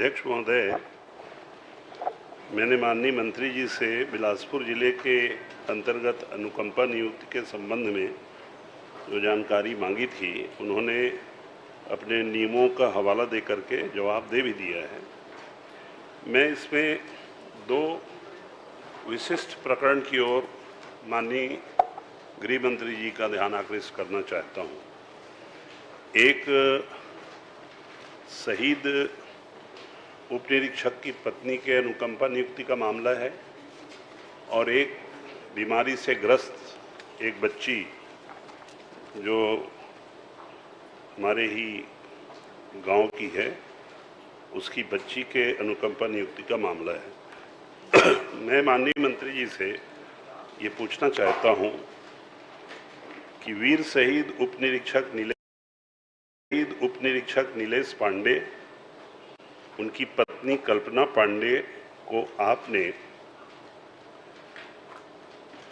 अध्यक्ष महोदय, मैंने माननीय मंत्री जी से बिलासपुर जिले के अंतर्गत अनुकंपा नियुक्ति के संबंध में जो जानकारी मांगी थी, उन्होंने अपने नियमों का हवाला दे करके जवाब दे भी दिया है। मैं इसमें दो विशिष्ट प्रकरण की ओर माननीय गृह मंत्री जी का ध्यान आकृष्ट करना चाहता हूँ। एक शहीद उप निरीक्षक की पत्नी के अनुकंपा नियुक्ति का मामला है और एक बीमारी से ग्रस्त एक बच्ची जो हमारे ही गांव की है, उसकी बच्ची के अनुकंपा नियुक्ति का मामला है। मैं माननीय मंत्री जी से ये पूछना चाहता हूं कि वीर शहीद उप निरीक्षक नीलेश पांडे, उनकी पत्नी कल्पना पांडे को आपने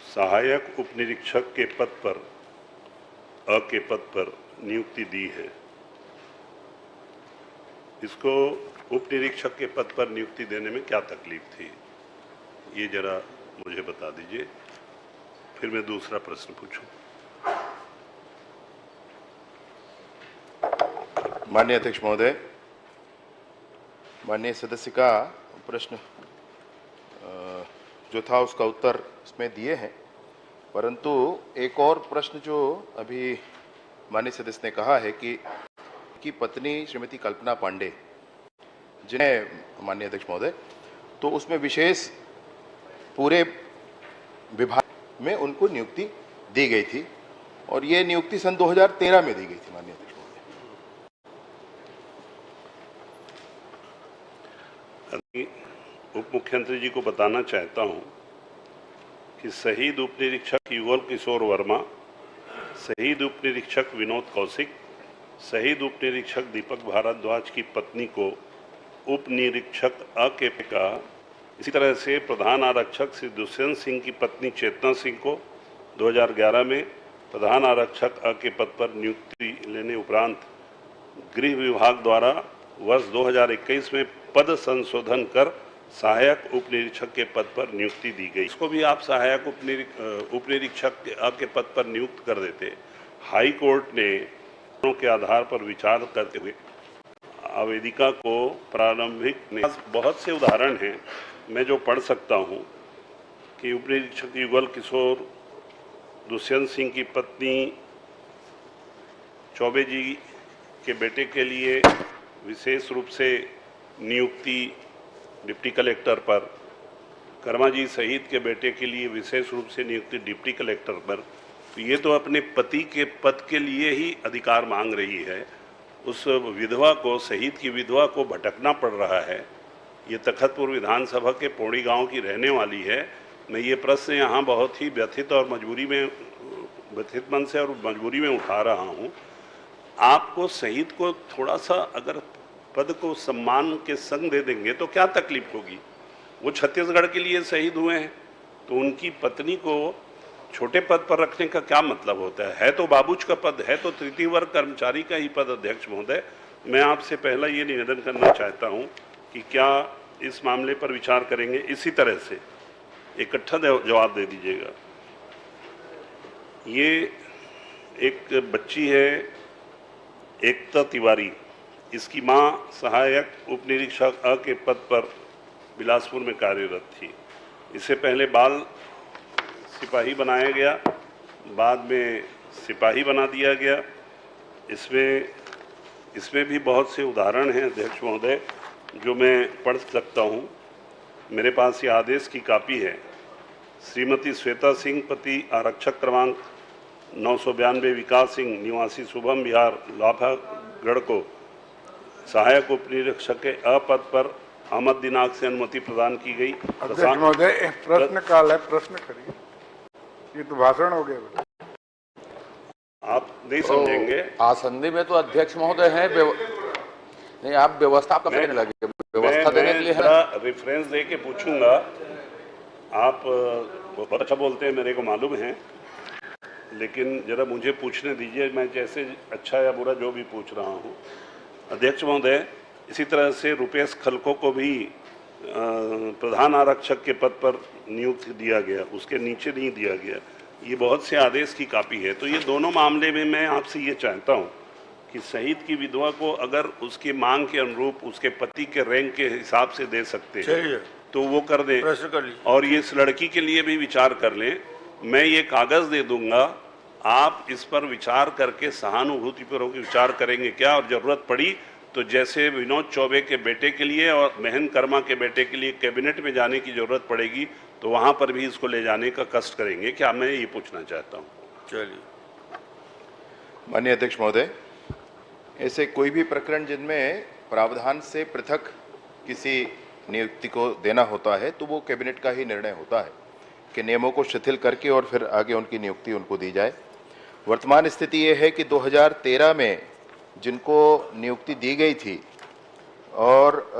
सहायक उप निरीक्षक के पद पर नियुक्ति दी है। इसको उप निरीक्षक के पद पर नियुक्ति देने में क्या तकलीफ थी, ये जरा मुझे बता दीजिए, फिर मैं दूसरा प्रश्न पूछूं। माननीय अध्यक्ष महोदय, माननीय सदस्य का प्रश्न जो था उसका उत्तर इसमें दिए हैं, परंतु एक और प्रश्न जो अभी माननीय सदस्य ने कहा है कि पत्नी श्रीमती कल्पना पांडे, जिन्हें माननीय अध्यक्ष महोदय, तो उसमें विशेष पूरे विभाग में उनको नियुक्ति दी गई थी और ये नियुक्ति सन 2013 में दी गई थी। माननीय अध्यक्ष महोदय, उप मुख्यमंत्री जी को बताना चाहता हूं कि शहीद उप निरीक्षक युगल किशोर वर्मा, शहीद उप निरीक्षक विनोद कौशिक, शहीद उप निरीक्षक दीपक भारद्वाज की पत्नी को उप निरीक्षक के का, इसी तरह से प्रधान आरक्षक श्री दुष्यंत सिंह की पत्नी चेतना सिंह को 2011 में प्रधान आरक्षक के पद पर नियुक्ति लेने उपरांत गृह विभाग द्वारा वर्ष 2021 में पद संशोधन कर सहायक उप निरीक्षक के पद पर नियुक्ति दी गई। इसको भी आप सहायक उप निरीक्षक के पद पर नियुक्त कर देते। हाई कोर्ट ने के आधार पर विचार करते हुए आवेदिका को प्रारंभिक बहुत से उदाहरण हैं, मैं जो पढ़ सकता हूं कि उप निरीक्षक युगल किशोर दुष्यंत सिंह की पत्नी चौबे जी के बेटे के लिए विशेष रूप से नियुक्ति डिप्टी कलेक्टर पर, कर्मा जी शहीद के बेटे के लिए विशेष रूप से नियुक्ति डिप्टी कलेक्टर पर। तो ये तो अपने पति के पद के लिए ही अधिकार मांग रही है, उस विधवा को, शहीद की विधवा को भटकना पड़ रहा है। ये तखतपुर विधानसभा के पौड़ी गांव की रहने वाली है। मैं ये प्रश्न यहाँ बहुत ही व्यथित मन से और मजबूरी में उठा रहा हूँ। आपको शहीद को थोड़ा सा अगर पद को सम्मान के संग दे देंगे तो क्या तकलीफ होगी। वो छत्तीसगढ़ के लिए शहीद हुए हैं, तो उनकी पत्नी को छोटे पद पर रखने का क्या मतलब होता है तो बाबूज का पद है, तो तृतीय वर्ग कर्मचारी का ही पद। अध्यक्ष महोदय, मैं आपसे पहला ये निवेदन करना चाहता हूं कि क्या इस मामले पर विचार करेंगे, इसी तरह से इकट्ठा जवाब दे दीजिएगा। ये एक बच्ची है एकता तिवारी, इसकी मां सहायक उप निरीक्षक के पद पर बिलासपुर में कार्यरत थी। इससे पहले बाल सिपाही बनाया गया, बाद में सिपाही बना दिया गया। इसमें भी बहुत से उदाहरण हैं अध्यक्ष महोदय, जो मैं पढ़ सकता हूं। मेरे पास ये आदेश की कॉपी है। श्रीमती श्वेता सिंह, पति आरक्षक क्रमांक 992 विकास सिंह, निवासी शुभम विहार लाफागढ़ को सहायक उप निरीक्षक के पद पर आमद दिनांक से अनुमति प्रदान की गई। अध्यक्ष महोदय, प्रश्न काल है, प्रश्न करिए, ये तो भाषण हो गया। आप नहीं समझेंगे। आसंदी में तो अध्यक्ष महोदय हैं, नहीं आप व्यवस्था कब देने लगे, व्यवस्था देने के लिए है। रेफरेंस दे के पूछूंगा। आप बहुत अच्छा बोलते हैं, मेरे को मालूम है, लेकिन जरा मुझे पूछने दीजिए, मैं जैसे अच्छा या बुरा जो भी पूछ रहा हूँ। अध्यक्ष महोदय, इसी तरह से रुपेश खलको को भी प्रधान आरक्षक के पद पर नियुक्त दिया गया, उसके नीचे नहीं दिया गया। ये बहुत से आदेश की कॉपी है। तो ये दोनों मामले में मैं आपसे ये चाहता हूँ कि शहीद की विधवा को अगर उसकी मांग के अनुरूप उसके पति के रैंक के हिसाब से दे सकते हैं तो वो कर दें, और ये इस लड़की के लिए भी विचार कर लें। मैं ये कागज दे दूंगा, आप इस पर विचार करके सहानुभूतिपूर्वक विचार करेंगे क्या, और जरूरत पड़ी तो जैसे विनोद चौबे के बेटे के लिए और महन कर्मा के बेटे के लिए कैबिनेट में जाने की जरूरत पड़ेगी तो वहां पर भी इसको ले जाने का कष्ट करेंगे क्या, मैं ये पूछना चाहता हूँ। चलिए, माननीय अध्यक्ष महोदय, ऐसे कोई भी प्रकरण जिनमें प्रावधान से पृथक किसी नियुक्ति को देना होता है तो वो कैबिनेट का ही निर्णय होता है कि नियमों को शिथिल करके और फिर आगे उनकी नियुक्ति उनको दी जाए। वर्तमान स्थिति ये है कि 2013 में जिनको नियुक्ति दी गई थी और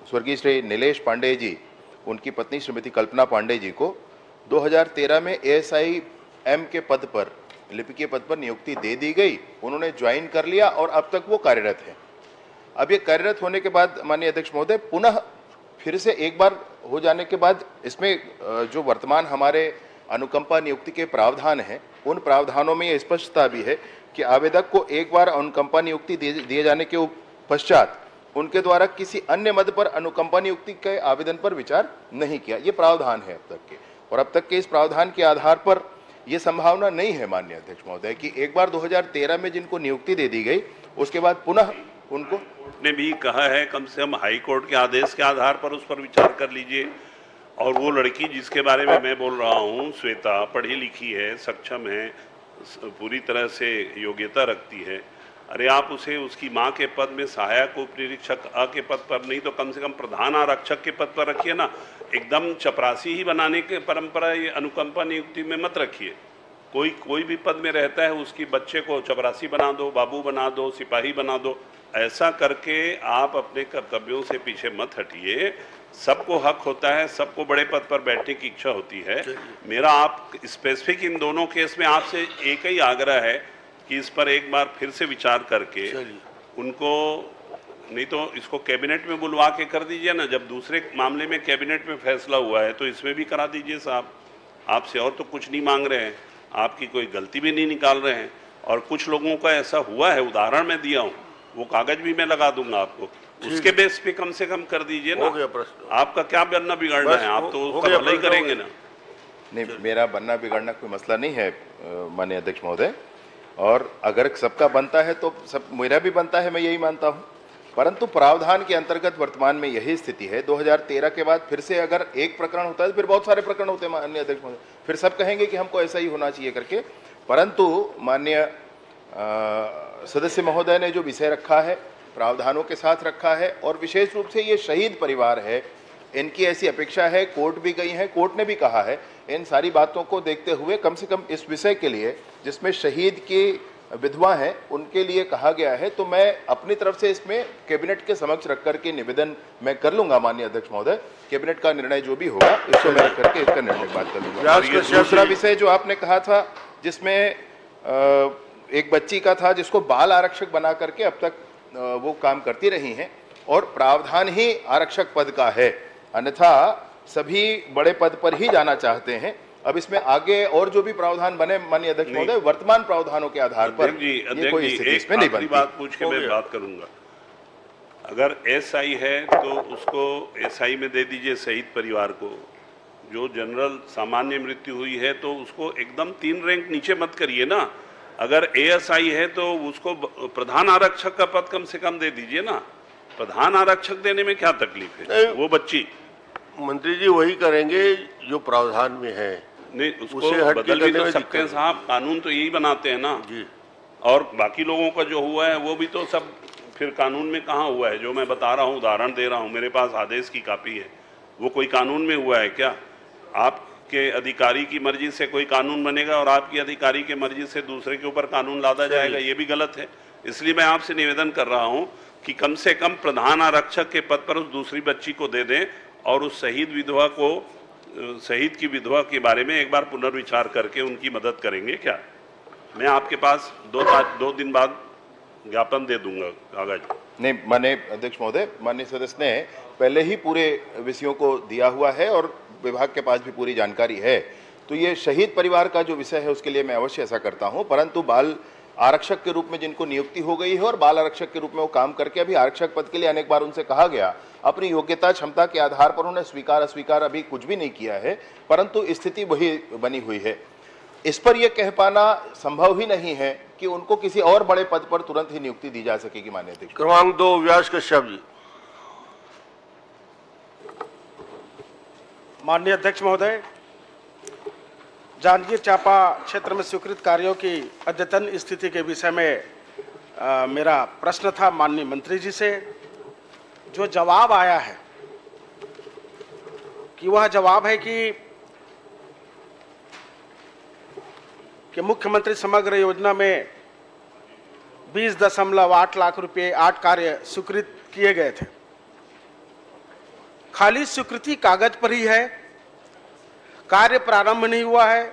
स्वर्गीय श्री नीलेश पांडे जी, उनकी पत्नी श्रीमती कल्पना पांडे जी को 2013 में एएसआई एम के पद पर, लिपिकीय पद पर नियुक्ति दे दी गई। उन्होंने ज्वाइन कर लिया और अब तक वो कार्यरत है। अब ये कार्यरत होने के बाद माननीय अध्यक्ष महोदय, पुनः फिर से एक बार हो जाने के बाद इसमें जो वर्तमान हमारे अनुकंपा नियुक्ति के प्रावधान हैं, उन प्रावधानों में ये स्पष्टता भी है कि आवेदक को एक बार अनुकंपा नियुक्ति दिए जाने के पश्चात उनके द्वारा किसी अन्य मद पर अनुकंपा नियुक्ति के आवेदन पर विचार नहीं किया। ये प्रावधान है अब तक के, और अब तक के इस प्रावधान के आधार पर यह संभावना नहीं है माननीय अध्यक्ष महोदय कि एक बार 2013 में जिनको नियुक्ति दे दी गई उसके बाद पुनः उनको ने भी कहा है कम से कम हाई कोर्ट के आदेश के आधार पर उस पर विचार कर लीजिए। और वो लड़की जिसके बारे में मैं बोल रहा हूँ, श्वेता, पढ़ी लिखी है, सक्षम है, पूरी तरह से योग्यता रखती है। अरे आप उसे उसकी माँ के पद में सहायक उप निरीक्षक अ के पद पर नहीं तो कम से कम प्रधान आरक्षक के पद पर रखिए ना। एकदम चपरासी ही बनाने के परंपरा ये अनुकंपा नियुक्ति में मत रखिए। कोई भी पद में रहता है उसकी बच्चे को चपरासी बना दो, बाबू बना दो, सिपाही बना दो। ऐसा करके आप अपने कर्तव्यों से पीछे मत हटिए। सबको हक होता है, सबको बड़े पद पर बैठने की इच्छा होती है। मेरा आप स्पेसिफिक इन दोनों केस में आपसे एक ही आग्रह है कि इस पर एक बार फिर से विचार करके उनको, नहीं तो इसको कैबिनेट में बुलवा के कर दीजिए ना। जब दूसरे मामले में कैबिनेट में फैसला हुआ है तो इसमें भी करा दीजिए साहब। आपसे और तो कुछ नहीं मांग रहे हैं, आपकी कोई गलती भी नहीं निकाल रहे हैं। और कुछ लोगों का ऐसा हुआ है, उदाहरण मैं दिया हूँ, वो कागज भी मैं लगा दूंगा आपको, उसके बेस पे कम से कम कर दीजिए ना। आपका क्या बनना बिगड़ना है, आप तो उसका भला ही करेंगे ना। नहीं, मेरा बनना बिगड़ना कोई मसला नहीं है माननीय अध्यक्ष महोदय, और अगर सबका बनता है तो सब मेरा भी बनता है, मैं यही मानता हूँ। परंतु प्रावधान के अंतर्गत वर्तमान में यही स्थिति है। 2013 के बाद फिर से अगर एक प्रकरण होता है तो फिर बहुत सारे प्रकरण होते हैं माननीय अध्यक्ष महोदय, फिर सब कहेंगे कि हमको ऐसा ही होना चाहिए करके। परंतु माननीय सदस्य महोदय ने जो विषय रखा है, प्रावधानों के साथ रखा है, और विशेष रूप से ये शहीद परिवार है, इनकी ऐसी अपेक्षा है, कोर्ट भी गई है, कोर्ट ने भी कहा है। इन सारी बातों को देखते हुए कम से कम इस विषय के लिए जिसमें शहीद की विधवा हैं उनके लिए कहा गया है, तो मैं अपनी तरफ से इसमें कैबिनेट के समक्ष रख करके निवेदन मैं कर लूंगा माननीय अध्यक्ष महोदय। कैबिनेट का निर्णय जो भी होगा इसको मैं रख करके इसका निर्णय बात कर लूंगा। दूसरा विषय जो आपने कहा था जिसमें एक बच्ची का था जिसको बाल आरक्षक बना करके अब तक वो काम करती रही हैं, और प्रावधान ही आरक्षक पद का है, अन्यथा सभी बड़े पद पर ही जाना चाहते हैं। अब इसमें आगे और जो भी प्रावधान बने माननीय अध्यक्ष महोदय, वर्तमान प्रावधानों के आधार पर ये कोई स्थिति इसमें नहीं बनती। बात पूछ के मैं बात करूंगा। अगर एसआई है तो उसको एसआई में दे दीजिए शहीद परिवार को। जो जनरल सामान्य मृत्यु हुई है तो उसको एकदम 3 रैंक नीचे मत करिए ना। अगर एएसआई है तो उसको प्रधान आरक्षक का पद कम से कम दे दीजिए ना। प्रधान आरक्षक देने में क्या तकलीफ है? वो बच्ची मंत्री जी वही करेंगे जो प्रावधान में है। नहीं, उसको बदल भी नहीं सकते हैं साहब, कानून तो यही बनाते हैं ना जी। और बाकी लोगों का जो हुआ है वो भी तो सब फिर कानून में कहाँ हुआ है? जो मैं बता रहा हूँ, उदाहरण दे रहा हूँ, मेरे पास आदेश की कॉपी है, वो कोई कानून में हुआ है क्या? आपके अधिकारी की मर्जी से कोई कानून बनेगा और आपकी अधिकारी के मर्जी से दूसरे के ऊपर कानून लादा जाएगा, ये भी गलत है। इसलिए मैं आपसे निवेदन कर रहा हूँ कि कम से कम प्रधान आरक्षक के पद पर उस दूसरी बच्ची को दे दें और उस शहीद की विधवा के बारे में एक बार पुनर्विचार करके उनकी मदद करेंगे क्या? मैं आपके पास 2 दिन बाद ज्ञापन दे दूंगा कागज। नहीं, माननीय अध्यक्ष महोदय, माननीय सदस्य ने पहले ही पूरे विषयों को दिया हुआ है और विभाग के पास भी पूरी जानकारी है। तो ये शहीद परिवार का जो विषय है उसके लिए मैं अवश्य ऐसा करता हूं, परंतु बाल आरक्षक के रूप में जिनको नियुक्ति हो गई है और बाल आरक्षक के रूप में वो काम करके अभी आरक्षक पद के लिए अनेक बार उनसे कहा गया, अपनी योग्यता क्षमता के आधार पर उन्होंने स्वीकार अस्वीकार अभी कुछ भी नहीं किया है, परंतु स्थिति वही बनी हुई है। इस पर यह कह पाना संभव ही नहीं है कि उनको किसी और बड़े पद पर तुरंत ही नियुक्ति दी जा सकेगी। माननीय अध्यक्ष, क्रमांक 2 व्यास कश्यप जी। माननीय अध्यक्ष महोदय, जांजगीर चांपा क्षेत्र में स्वीकृत कार्यों की अद्यतन स्थिति के विषय में मेरा प्रश्न था माननीय मंत्री जी से। जो जवाब आया है कि वह जवाब है कि मुख्यमंत्री समग्र योजना में 20.8 लाख रुपए 8 कार्य स्वीकृत किए गए थे। खाली स्वीकृति कागज पर ही है, कार्य प्रारंभ नहीं हुआ है।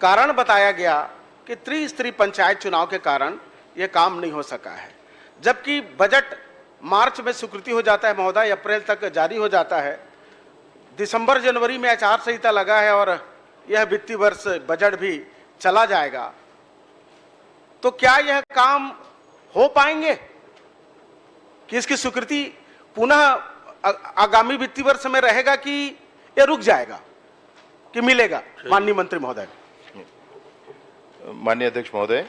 कारण बताया गया कि त्रिस्तरीय पंचायत चुनाव के कारण यह काम नहीं हो सका है, जबकि बजट मार्च में स्वीकृति हो जाता है महोदय, अप्रैल तक जारी हो जाता है, दिसंबर जनवरी में आचार संहिता लगा है और यह वित्तीय वर्ष बजट भी चला जाएगा। तो क्या यह काम हो पाएंगे कि इसकी स्वीकृति पुनः आगामी वित्तीय वर्ष में रहेगा कि यह रुक जाएगा कि मिलेगा? माननीय मंत्री महोदय। माननीय अध्यक्ष महोदय,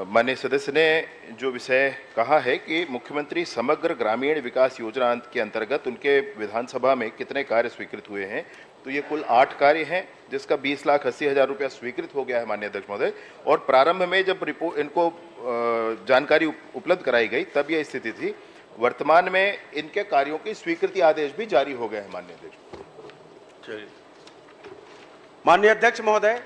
माननीय सदस्य ने जो विषय कहा है कि मुख्यमंत्री समग्र ग्रामीण विकास योजना के अंतर्गत उनके विधानसभा में कितने कार्य स्वीकृत हुए हैं, तो ये कुल 8 कार्य हैं, जिसका 20,80,000 रुपया स्वीकृत हो गया है माननीय अध्यक्ष महोदय। और प्रारंभ में जब रिपोर्ट इनको जानकारी उपलब्ध कराई गई तब यह स्थिति थी। वर्तमान में इनके कार्यों की स्वीकृति आदेश भी जारी हो गए हैं माननीय अध्यक्ष। माननीय अध्यक्ष महोदय,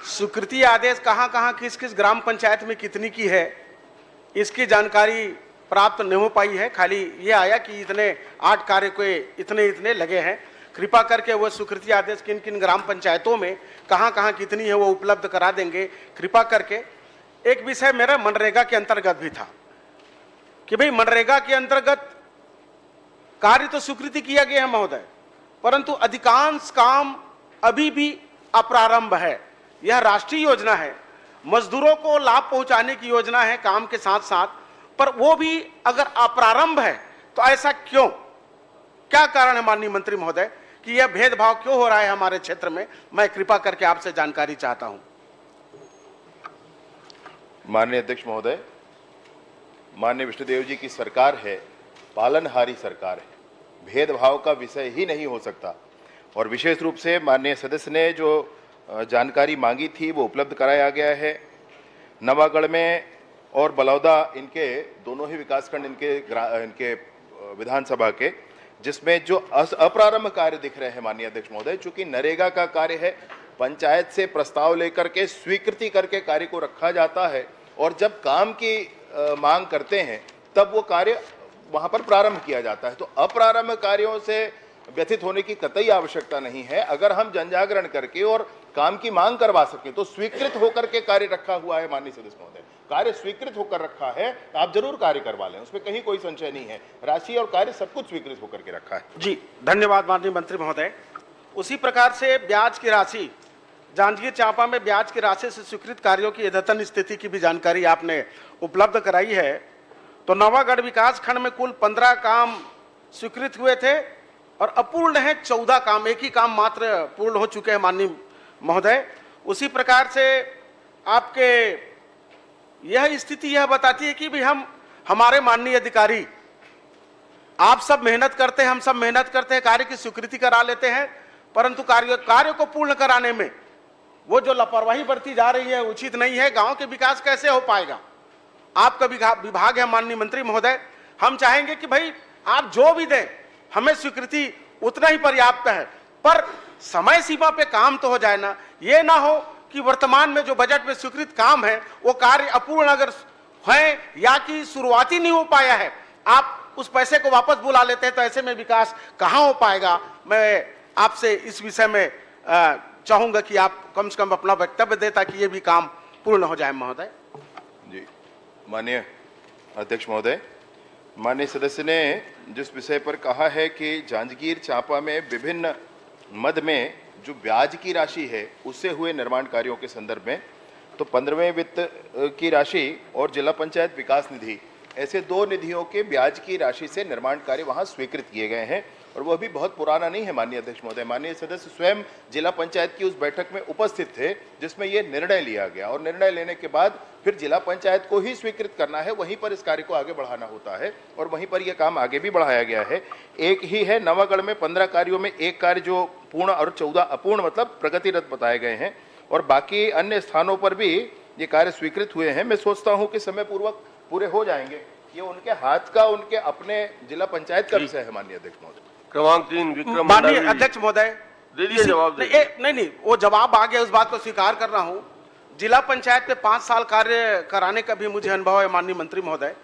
स्वीकृति आदेश कहां किस किस ग्राम पंचायत में कितनी की है, इसकी जानकारी प्राप्त नहीं हो पाई है। खाली ये आया कि इतने 8 कार्य को इतने लगे हैं। कृपा करके वो स्वीकृति आदेश किन किन ग्राम पंचायतों में कहां कितनी है वो उपलब्ध करा देंगे कृपा करके। एक विषय मेरा मनरेगा के अंतर्गत भी था कि भाई मनरेगा के अंतर्गत कार्य तो स्वीकृति किया गया है महोदय, परंतु अधिकांश काम अभी भी अप्रारंभ है। यह राष्ट्रीय योजना है, मजदूरों को लाभ पहुंचाने की योजना है काम के साथ साथ, पर वो भी अगर अप्रारंभ है तो ऐसा क्यों? क्या कारण है माननीय मंत्री महोदय कि यह भेदभाव क्यों हो रहा है हमारे क्षेत्र में? मैं कृपा करके आपसे जानकारी चाहता हूं। माननीय अध्यक्ष महोदय, माननीय विष्णुदेव जी की सरकार है, पालनहारी सरकार है, भेदभाव का विषय ही नहीं हो सकता। और विशेष रूप से माननीय सदस्य ने जो जानकारी मांगी थी वो उपलब्ध कराया गया है। नवागढ़ में और बलौदा, इनके दोनों ही विकासखंड इनके विधानसभा के, जिसमें जो अप्रारंभ कार्य दिख रहे हैं माननीय अध्यक्ष महोदय, चूंकि नरेगा का कार्य है, पंचायत से प्रस्ताव लेकर के स्वीकृति करके कार्य को रखा जाता है और जब काम की मांग करते हैं तब वो कार्य वहां पर प्रारंभ किया जाता है। तो अप्रारंभ कार्यों से व्यथित होने की कतई आवश्यकता नहीं है। अगर हम जनजागरण करके और काम की मांग करवा सकें तो स्वीकृत होकर के कार्य रखा हुआ है माननीय सदस्य महोदय, कार्य स्वीकृत होकर रखा है, आप जरूर कार्य करवा लें, उसमें कहीं कोई संशय नहीं है। राशि और कार्य सब कुछ स्वीकृत होकर के रखा है। जी धन्यवाद माननीय मंत्री महोदय। उसी प्रकार से ब्याज की राशि, जांजगीर चांपा में ब्याज की राशि से स्वीकृत कार्यों की अद्यतन स्थिति की भी जानकारी आपने उपलब्ध कराई है। तो नवागढ़ विकास खंड में कुल 15 काम स्वीकृत हुए थे और अपूर्ण है 14 काम, एक ही काम मात्र पूर्ण हो चुके हैं माननीय महोदय। उसी प्रकार से आपके यह स्थिति यह बताती है कि भी हमारे माननीय अधिकारी, आप सब मेहनत करते हैं, हम सब मेहनत करते हैं, कार्य की स्वीकृति करा लेते हैं, परंतु कार्य को पूर्ण कराने में वो जो लापरवाही बरती जा रही है उचित नहीं है। गांव के विकास कैसे हो पाएगा? आपका विभाग है माननीय मंत्री महोदय, हम चाहेंगे कि भाई आप जो भी दें हमें स्वीकृति उतना ही पर्याप्त है, पर समय सीमा पे काम तो हो जाए ना। ये ना हो कि वर्तमान में जो बजट में स्वीकृत काम है वो कार्य अपूर्ण अगर है या कि शुरुआती नहीं हो पाया है, आप उस पैसे को वापस बुला लेते हैं, तो ऐसे में विकास कहाँ हो पाएगा? मैं आपसे इस विषय में चाहूंगा कि आप कम से कम अपना वक्तव्य दें ताकि ये भी काम पूर्ण हो जाए महोदय। जी माननीय अध्यक्ष महोदय, माननीय सदस्य ने जिस विषय पर कहा है कि जांजगीर चांपा में विभिन्न मद में जो ब्याज की राशि है उससे हुए निर्माण कार्यों के संदर्भ में, तो 15वें वित्त की राशि और जिला पंचायत विकास निधि, ऐसे दो निधियों के ब्याज की राशि से निर्माण कार्य वहां स्वीकृत किए गए हैं और वह भी बहुत पुराना नहीं है माननीय अध्यक्ष महोदय। माननीय सदस्य स्वयं जिला पंचायत की उस बैठक में उपस्थित थे जिसमें यह निर्णय लिया गया और निर्णय लेने के बाद फिर जिला पंचायत को ही स्वीकृत करना है, वहीं पर इस कार्य को आगे बढ़ाना होता है और वहीं पर यह काम आगे भी बढ़ाया गया है। एक ही है नवागढ़ में 15 कार्यों में एक कार्य जो पूर्ण और 14 अपूर्ण मतलब प्रगतिरत बताए गए हैं और बाकी अन्य स्थानों पर भी ये कार्य स्वीकृत हुए हैं। मैं सोचता हूं कि समय पूर्वक पूरे हो जाएंगे। ये उनके हाथ का, उनके अपने जिला पंचायत का विषय है माननीय अध्यक्ष महोदय। क्रमांक 3 विक्रम माननीय मंडावी जी। अध्यक्ष महोदय, दे दिए जवाब। नहीं, वो जवाब आ गया, उस बात को स्वीकार कर रहा हूं। जिला पंचायत पे 5 साल कार्य कराने का भी मुझे अनुभव है माननीय मंत्री महोदय।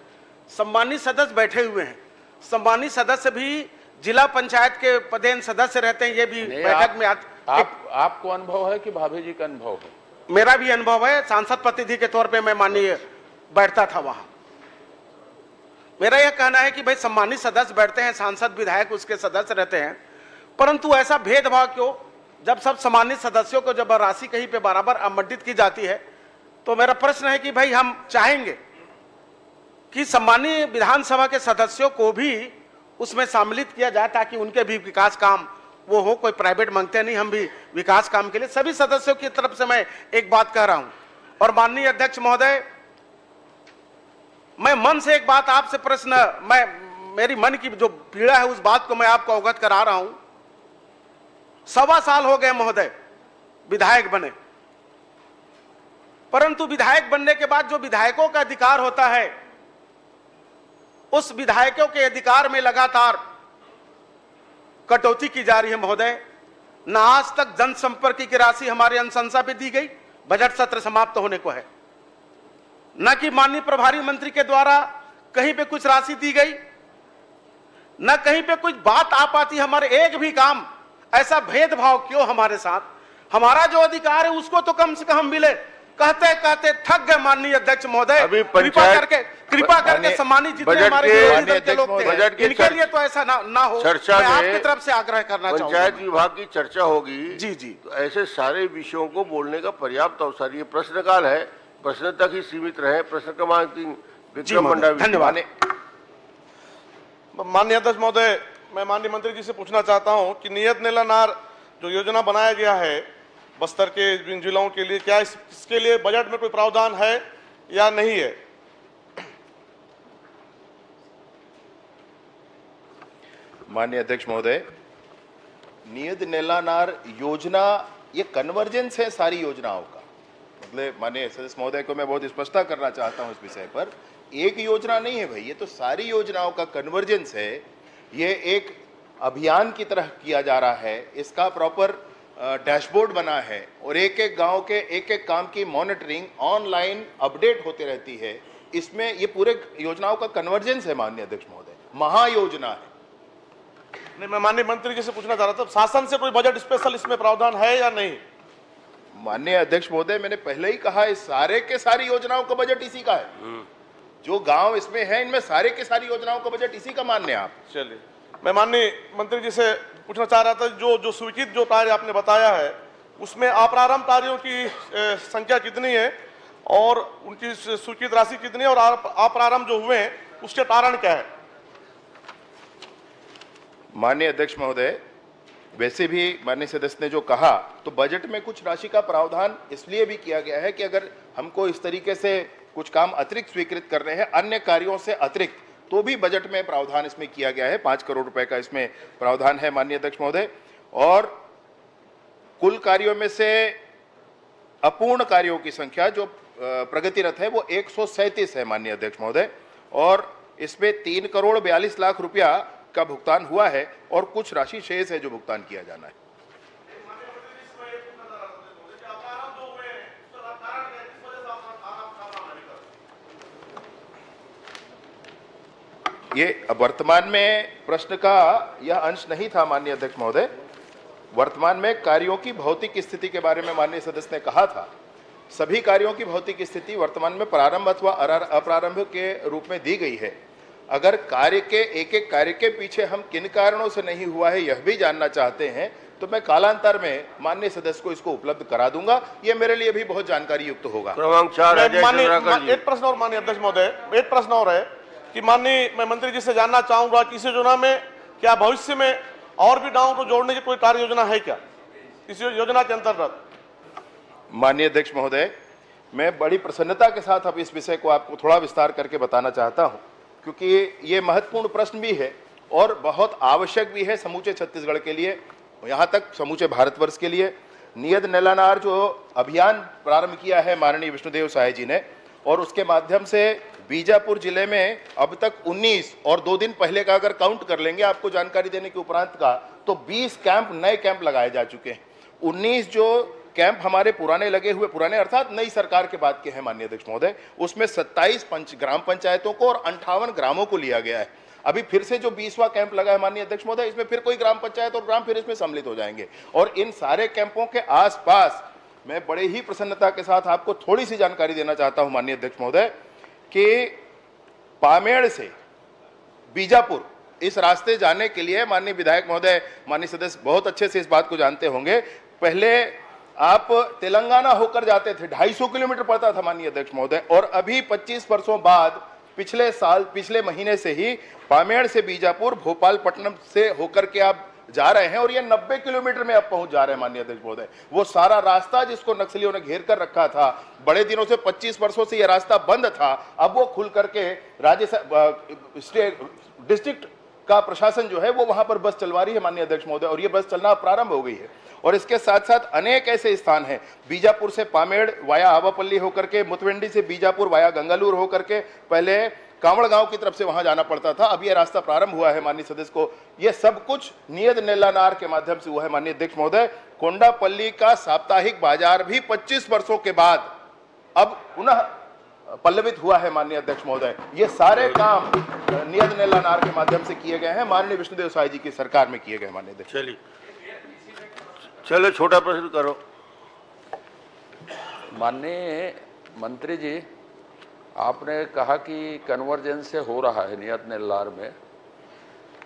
सम्मानित सदस्य बैठे हुए हैं, सम्मानित सदस्य भी जिला पंचायत के पदेन सदस्य रहते हैं, ये भी बैठक में आपको अनुभव है कि भाभी जी का अनुभव है? मेरा भी अनुभव है, सांसद प्रतिनिधि के तौर पे मैं माननीय बैठता था वहां। मेरा यह कहना है कि भाई सम्मानित सदस्य बैठते हैं, सांसद विधायक उसके सदस्य रहते हैं, परंतु ऐसा भेदभाव क्यों? जब सब सम्मानित सदस्यों को जब राशि कहीं पे बराबर आवंटित की जाती है, तो मेरा प्रश्न है कि भाई हम चाहेंगे कि सम्मानीय विधानसभा के सदस्यों को भी उसमें सम्मिलित किया जाए ताकि उनके भी विकास काम वो हो। कोई प्राइवेट मांगते नहीं, हम भी विकास काम के लिए सभी सदस्यों की तरफ से मैं एक बात कह रहा हूं। और माननीय अध्यक्ष महोदय, मैं मन से एक बात आपसे मेरी मन की जो पीड़ा है उस बात को मैं आपको अवगत करा रहा हूं। 1.25 साल हो गए महोदय विधायक बने, परंतु विधायक बनने के बाद जो विधायकों का अधिकार होता है, उस विधायकों के अधिकार में लगातार कटौती की जा रही है महोदय। न आज तक जनसंपर्क की राशि हमारे अनुशंसा पे दी गई, बजट सत्र समाप्त होने को है, न कि माननीय प्रभारी मंत्री के द्वारा कहीं पे कुछ राशि दी गई, न कहीं पे कुछ बात आ पाती। हमारे एक भी काम, ऐसा भेदभाव क्यों हमारे साथ? हमारा जो अधिकार है उसको तो कम से कम मिले। कहते कहते थक गए माननीय अध्यक्ष महोदय। कृपा करके सम्मानित जितने हमारे विरोधी दल के लोग थे, इनके लिए तो ऐसा ना हो। चर्चा मैं में आपकी तरफ से आग्रह करना चाहूंगा। पंचायत विभाग की चर्चा होगी जी, तो ऐसे सारे विषयों को बोलने का पर्याप्त अवसर, ये प्रश्नकाल है, प्रश्न तक ही सीमित रहे। प्रश्न क्रमांक 3 विक्रम मंडावी। धन्यवाद। माननीय अध्यक्ष महोदय, मैं माननीय मंत्री जी से पूछना चाहता हूं कि नियत नेला नार जो योजना बनाया गया है बस्तर के इन जिलों के लिए, क्या इसके लिए बजट में कोई प्रावधान है या नहीं है? माननीय अध्यक्ष महोदय, नियत नेला नार योजना ये कन्वर्जेंस है सारी योजनाओं का। मतलब माननीय सदस्य महोदय को मैं बहुत स्पष्टता करना चाहता हूं इस विषय पर। एक योजना नहीं है भाई, ये तो सारी योजनाओं का कन्वर्जेंस है। ये एक अभियान की तरह किया जा रहा है, इसका प्रॉपर डैशबोर्ड बना है और एक एक गांव के एक एक काम की मॉनिटरिंग ऑनलाइन अपडेट होती रहती है। इसमें ये पूरे योजनाओं का कन्वर्जेंस है माननीय अध्यक्ष महोदय, महायोजना है। नहीं, मैं माननीय मंत्री जी से पूछना चाह रहा था, शासन से कोई बजट स्पेशल इसमें प्रावधान है या नहीं? माननीय अध्यक्ष महोदय, मैंने पहले ही कहा इस सारे के सारी योजनाओं का बजट इसी का है। जो गांव इसमें है इनमें सारे के सारी योजनाओं का बजट इसी का मान्य है आप। चलिए, मैं माननीय मंत्री जी से पूछना चाह रहा था, जो स्वीकृत जो कार्य आपने बताया है उसमें अप्रारंभ कार्यों की संख्या कितनी है और उनकी स्वीकृत राशि कितनी है और अप्रारंभ जो हुए हैं उसके कारण क्या है? माननीय अध्यक्ष महोदय, वैसे भी माननीय सदस्य ने जो कहा, तो बजट में कुछ राशि का प्रावधान इसलिए भी किया गया है कि अगर हमको इस तरीके से कुछ काम अतिरिक्त स्वीकृत करने हैं अन्य कार्यों से अतिरिक्त, तो भी बजट में प्रावधान इसमें किया गया है। 5 करोड़ रुपए का इसमें प्रावधान है माननीय अध्यक्ष महोदय। और कुल कार्यों में से अपूर्ण कार्यों की संख्या जो प्रगतिरत है वो 137 है माननीय अध्यक्ष महोदय। और इसमें 3 करोड़ 42 लाख रुपया का भुगतान हुआ है और कुछ राशि शेष है जो भुगतान किया जाना है। ये वर्तमान में प्रश्न का यह अंश नहीं था माननीय अध्यक्ष महोदय। वर्तमान में कार्यों की भौतिक स्थिति के बारे में माननीय सदस्य ने कहा था सभी कार्यों की भौतिक स्थिति वर्तमान में प्रारंभ अथवा अप्रारंभ के रूप में दी गई है। अगर कार्य के एक कार्य के पीछे हम किन कारणों से नहीं हुआ है यह भी जानना चाहते हैं तो मैं कालांतर में माननीय सदस्य को इसको उपलब्ध करा दूंगा। ये मेरे लिए भी बहुत जानकारी युक्त होगा। क्रमांक 4 अजय चंद्राकर जी। एक प्रश्न और माननीय अध्यक्ष महोदय, एक प्रश्न और है कि माननीय मैं मंत्री जी से जानना चाहूंगा कि इस योजना में क्या भविष्य में और भी गांवों को जोड़ने की कोई कार्य योजना है क्या इस योजना के अंतर्गत? माननीय अध्यक्ष महोदय, मैं बड़ी प्रसन्नता के साथ अब इस विषय को आपको थोड़ा विस्तार करके बताना चाहता हूं, क्योंकि ये महत्वपूर्ण प्रश्न भी है और बहुत आवश्यक भी है समूचे छत्तीसगढ़ के लिए, यहाँ तक समूचे भारतवर्ष के लिए। नियत नैलानार जो अभियान प्रारंभ किया है माननीय विष्णुदेव साय जी ने, और उसके माध्यम से बीजापुर जिले में अब तक 19 और 2 दिन पहले का अगर काउंट कर लेंगे आपको जानकारी देने के उपरांत का, तो 20 कैंप नए कैंप लगाए जा चुके हैं। 19 जो कैंप हमारे पुराने लगे हुए, पुराने अर्थात नई सरकार के बाद के हैं माननीय अध्यक्ष महोदय, उसमें 27 ग्राम पंचायतों को और 58 ग्रामों को लिया गया है। अभी फिर से जो 20वां कैंप लगा है माननीय अध्यक्ष महोदय, इसमें फिर कोई ग्राम पंचायत और ग्राम फिर इसमें सम्मिलित हो जाएंगे। और इन सारे कैंपों के आसपास मैं बड़े ही प्रसन्नता के साथ आपको थोड़ी सी जानकारी देना चाहता हूं माननीय अध्यक्ष महोदय कि पामेड़ से बीजापुर इस रास्ते जाने के लिए माननीय विधायक महोदय, माननीय सदस्य बहुत अच्छे से इस बात को जानते होंगे, पहले आप तेलंगाना होकर जाते थे, 250 किलोमीटर पड़ता था माननीय अध्यक्ष महोदय, और अभी 25 वर्षों बाद पिछले महीने से ही पामेड़ से बीजापुर भोपालपट्टनम से होकर के आप जा रहे हैं और ये 90 किलोमीटर में अब पहुंच जा रहे हैं माननीय अध्यक्ष महोदय। वो सारा रास्ता जिसको नक्सलियों ने घेर कर रखा था, बड़े दिनों से 25 वर्षों से ये रास्ता बंद था, अब वो खुल करके डिस्ट्रिक्ट का प्रशासन जो है वो वहां पर बस चलवा रही है माननीय अध्यक्ष महोदय, और ये बस चलना प्रारंभ हो गई है। और इसके साथ साथ अनेक ऐसे स्थान हैं, बीजापुर से पामेड़ वाया आवापल्ली होकर के, मुतवेंडी से बीजापुर वाया गंगालूर होकर के पहले कांवड़ गांव की तरफ से वहां जाना पड़ता था, अब ये रास्ता प्रारंभ हुआ है माननीय सदस्य को। ये सब कुछ नियत नैलानार के माध्यम से हुआ है माननीय अध्यक्ष महोदय। कोंडापल्ली का साप्ताहिक बाजार भी 25 वर्षों के बाद अब पुनः पल्लवित हुआ है माननीय अध्यक्ष महोदय। ये सारे काम नियत नैलानार के माध्यम से किए गए हैं, माननीय विष्णुदेव साय जी की सरकार में किए गए माननीय अध्यक्ष। चलिए चलो छोटा प्रश्न करो। माननीय मंत्री जी, आपने कहा कि कन्वर्जेंस से हो रहा है नियत नैलानार में,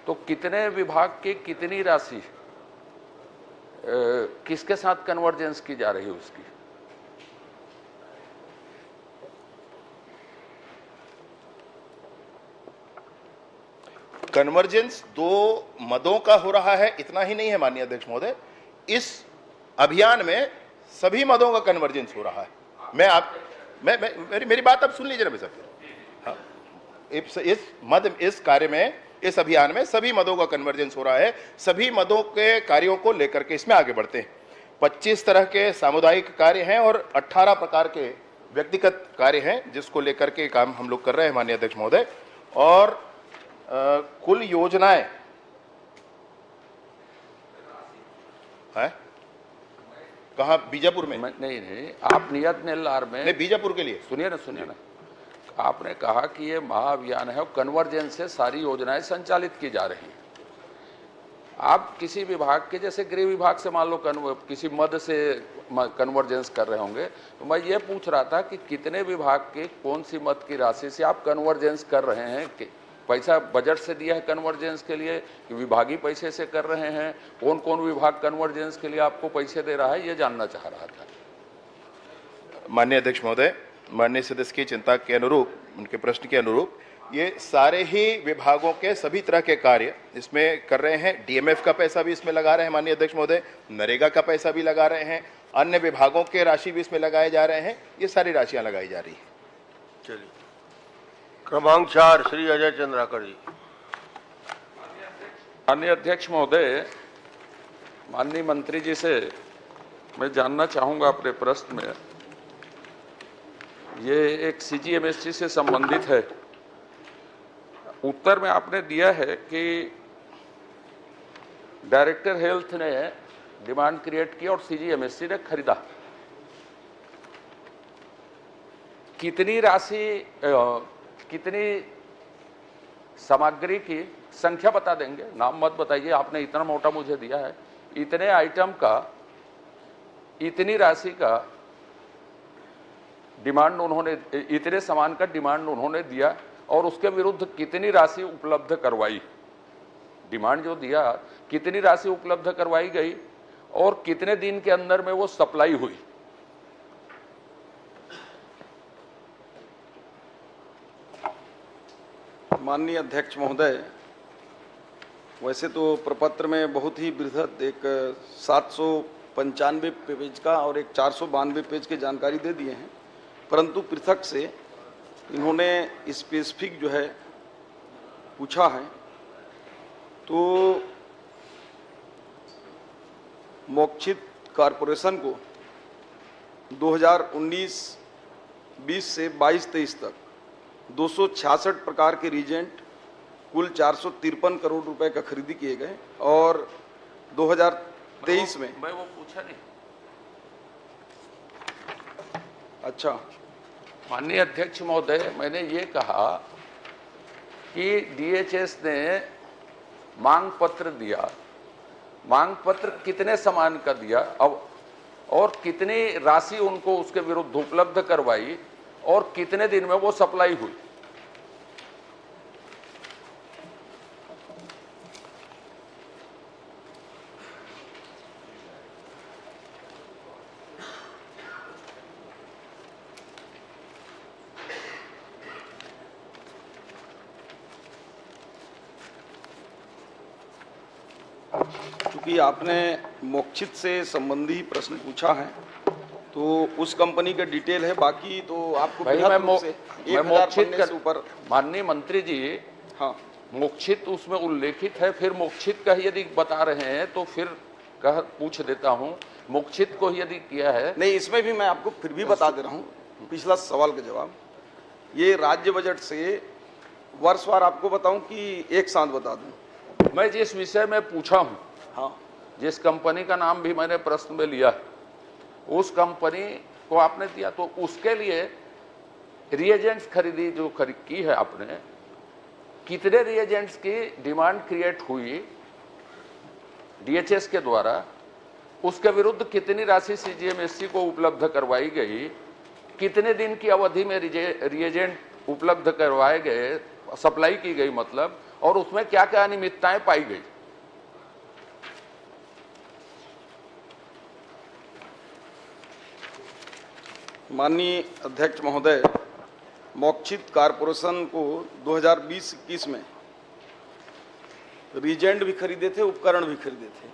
तो कितने विभाग की कितनी राशि किसके साथ कन्वर्जेंस की जा रही है उसकी? कन्वर्जेंस 2 मदों का हो रहा है, इतना ही नहीं है माननीय अध्यक्ष महोदय, इस अभियान में सभी मदों का कन्वर्जेंस हो रहा है। मेरी बात अब सुन लीजिए ना सर। हाँ, इस कार्य में, इस अभियान में सभी मदों का कन्वर्जेंस हो रहा है। सभी मदों के कार्यों को लेकर के इसमें आगे बढ़ते हैं। 25 तरह के सामुदायिक कार्य हैं और 18 प्रकार के व्यक्तिगत कार्य हैं जिसको लेकर के काम हम लोग कर रहे हैं माननीय अध्यक्ष महोदय। और कुल योजनाएं है कहाँ? बीजापुर में? नहीं, आप नियत नैलानार में नहीं, बीजापुर के लिए सुनिए ना, आपने कहा कि ये महाअभियान है और कन्वर्जेंस से सारी योजनाएं संचालित की जा रही हैं। आप किसी विभाग के, जैसे गृह विभाग से मान लो किसी मद से कन्वर्जेंस कर रहे होंगे, तो मैं ये पूछ रहा था कि कितने विभाग के कौन सी मद की राशि से आप कन्वर्जेंस कर रहे हैं? कि पैसा बजट से दिया है कन्वर्जेंस के लिए कि विभागीय पैसे से कर रहे हैं? कौन कौन विभाग कन्वर्जेंस के लिए आपको पैसे दे रहा है, ये जानना चाह रहा था। माननीय अध्यक्ष महोदय, माननीय सदस्य की चिंता के अनुरूप, उनके प्रश्न के अनुरूप, ये सारे ही विभागों के सभी तरह के कार्य इसमें कर रहे हैं। डीएमएफ का पैसा भी इसमें लगा रहे हैं माननीय अध्यक्ष महोदय, नरेगा का पैसा भी लगा रहे हैं, अन्य विभागों के राशि भी इसमें लगाए जा रहे हैं। ये सारी राशियां लगाई जा रही है। चलिए क्रमांक 4 श्री अजय चंद्राकर जी। माननीय अध्यक्ष महोदय, माननीय मंत्री जी से मैं जानना चाहूंगा अपने प्रश्न में, ये एक सीजीएमएससी से संबंधित है। उत्तर में आपने दिया है कि डायरेक्टर हेल्थ ने डिमांड क्रिएट की और सीजीएमएससी ने खरीदा। कितनी राशि, कितनी सामग्री की संख्या बता देंगे? नाम मत बताइए, आपने इतना मोटा मुझे दिया है। इतने आइटम का, इतनी राशि का डिमांड उन्होंने, इतने सामान का डिमांड उन्होंने दिया और उसके विरुद्ध कितनी राशि उपलब्ध करवाई, डिमांड जो दिया कितनी राशि उपलब्ध करवाई गई और कितने दिन के अंदर में वो सप्लाई हुई। माननीय अध्यक्ष महोदय, वैसे तो प्रपत्र में बहुत ही बृहद एक 795 पेज का और एक 492 पेज की जानकारी दे दिए हैं, परंतु पृथक से इन्होंने स्पेसिफिक जो है पूछा है। तो मोक्षित कॉरपोरेशन को 2019-20 से 22-23 तक 266 प्रकार के रीजेंट कुल 453 करोड़ रुपए का खरीदी किए गए और 2023 में मैं वो पूछा नहीं। अच्छा, माननीय अध्यक्ष महोदय, मैंने ये कहा कि डीएचएस ने मांग पत्र दिया, मांग पत्र कितने सामान का दिया अब और कितनी राशि उनको उसके विरुद्ध उपलब्ध करवाई और कितने दिन में वो सप्लाई हुई। क्योंकि आपने मोक्षित से संबंधी प्रश्न पूछा है तो उस कंपनी का डिटेल है, बाकी तो आपको भाई बृहद मैं रूप से 1000 मोक्षित पन्ने कर से ऊपर। माननीय मंत्री जी, हाँ, मोक्षित उसमें उल्लेखित है, फिर मोक्षित का यदि बता रहे हैं तो फिर कह पूछ देता हूं, मोक्षित को यदि किया है। नहीं, इसमें भी मैं आपको फिर भी बता दे रहा हूँ पिछला सवाल का जवाब। ये राज्य बजट से वर्षवार आपको बताऊं कि एक साथ बता दूं? मैं जिस विषय में पूछा हूं, हाँ, जिस कंपनी का नाम भी मैंने प्रश्न में लिया, उस कंपनी को आपने दिया, तो उसके लिए रिएजेंट्स खरीदी जो की है आपने, कितने रिएजेंट्स की डिमांड क्रिएट हुई डीएचएस के द्वारा, उसके विरुद्ध कितनी राशि सीजीएमएससी को उपलब्ध करवाई गई, कितने दिन की अवधि में रिएजेंट उपलब्ध करवाए गए, सप्लाई की गई मतलब, और उसमें क्या क्या अनियमितताएं पाई गई। माननीय अध्यक्ष महोदय, मोक्षित कॉरपोरेशन को 2020-21 में रीजेंट भी खरीदे थे, उपकरण भी खरीदे थे।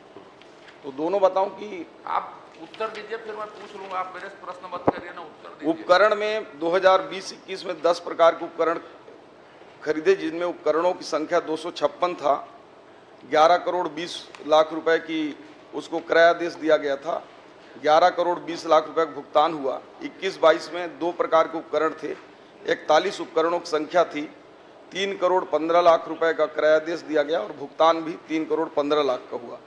तो दोनों बताऊं कि आप उत्तर दीजिए, फिर मैं पूछ लूंगा। आप मेरे प्रश्न मत करिए ना, उत्तर दीजिए। उपकरण में 2020-21 में 10 प्रकार के उपकरण खरीदे, जिनमें उपकरणों की संख्या 256 था। 11 करोड़ 20 लाख रुपए की उसको क्रयादेश दिया गया था। 11 करोड़ 20 लाख रुपए का भुगतान हुआ। 21-22 में 2 प्रकार के उपकरण थे। 41 उपकरणों की संख्या थी। 3 करोड़ 15 लाख रुपए का क्रयादेश दिया गया और भुगतान भी 3 करोड़ 15 लाख का हुआ।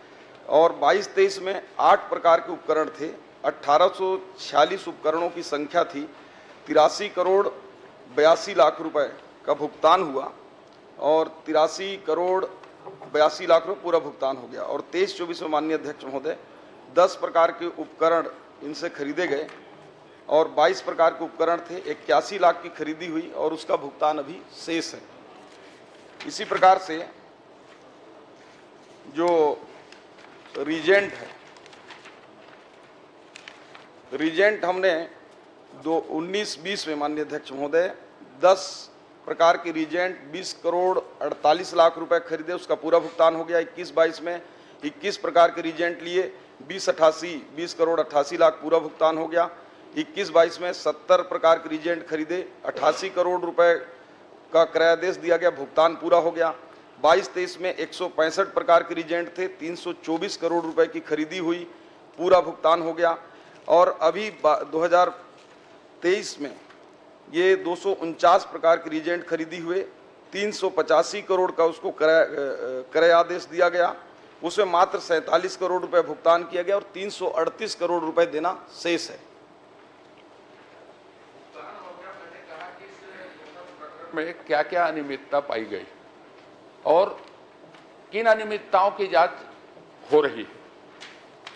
और 22-23 में 8 प्रकार के उपकरण थे। 1846 उपकरणों की संख्या थी। 83 करोड़ 82 लाख रुपए का भुगतान हुआ और 83 करोड़ 82 लाख रुपए पूरा भुगतान हो गया। और 23-24 में माननीय अध्यक्ष महोदय 10 प्रकार के उपकरण इनसे खरीदे गए और 22 प्रकार के उपकरण थे। 81 लाख की खरीदी हुई और उसका भुगतान अभी शेष है। इसी प्रकार से जो रीजेंट है, रीजेंट हमने 19-20 में माननीय अध्यक्ष महोदय 10 प्रकार के रीजेंट 20 करोड़ 48 लाख रुपए खरीदे, उसका पूरा भुगतान हो गया। 21-22 में 21 प्रकार के रीजेंट लिए 20 करोड़ 88 लाख पूरा भुगतान हो गया। 21-22 में 70 प्रकार के रीजेंट खरीदे, 88 करोड़ रुपए का क्रयादेश दिया गया, भुगतान पूरा हो गया। 22-23 में 165 प्रकार के रीजेंट थे, 324 करोड़ रुपए की खरीदी हुई, पूरा भुगतान हो गया। और अभी 2023 में ये 249 प्रकार के रीजेंट खरीदी हुए, 385 करोड़ का उसको क्रयादेश दिया गया, उसमें मात्र 47 करोड़ रुपए भुगतान किया गया और 338 करोड़ रुपए देना शेष है। में क्या क्या अनियमितता पाई गई और किन अनियमितताओं की जांच हो रही है,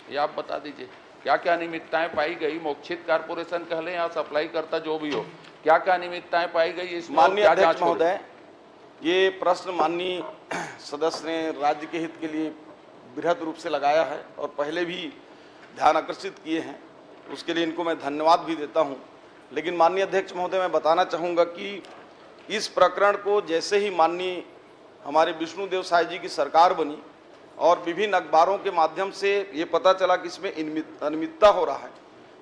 ये आप बता दीजिए। क्या क्या अनियमितताएं पाई गई, मोक्षित कारपोरेशन कह लें या सप्लाई करता जो भी हो, क्या क्या अनियमितताएं पाई गई इसमें? माननीय क्या अध्यक्ष जांच हो रही? महोदय, ये प्रश्न माननीय सदस्य ने राज्य के हित के लिए बृहद रूप से लगाया है और पहले भी ध्यान आकर्षित किए हैं, उसके लिए इनको मैं धन्यवाद भी देता हूं। लेकिन माननीय अध्यक्ष महोदय, मैं बताना चाहूँगा कि इस प्रकरण को जैसे ही माननीय हमारे विष्णुदेव साय जी की सरकार बनी और विभिन्न अखबारों के माध्यम से ये पता चला कि इसमें अनियमितता हो रहा है,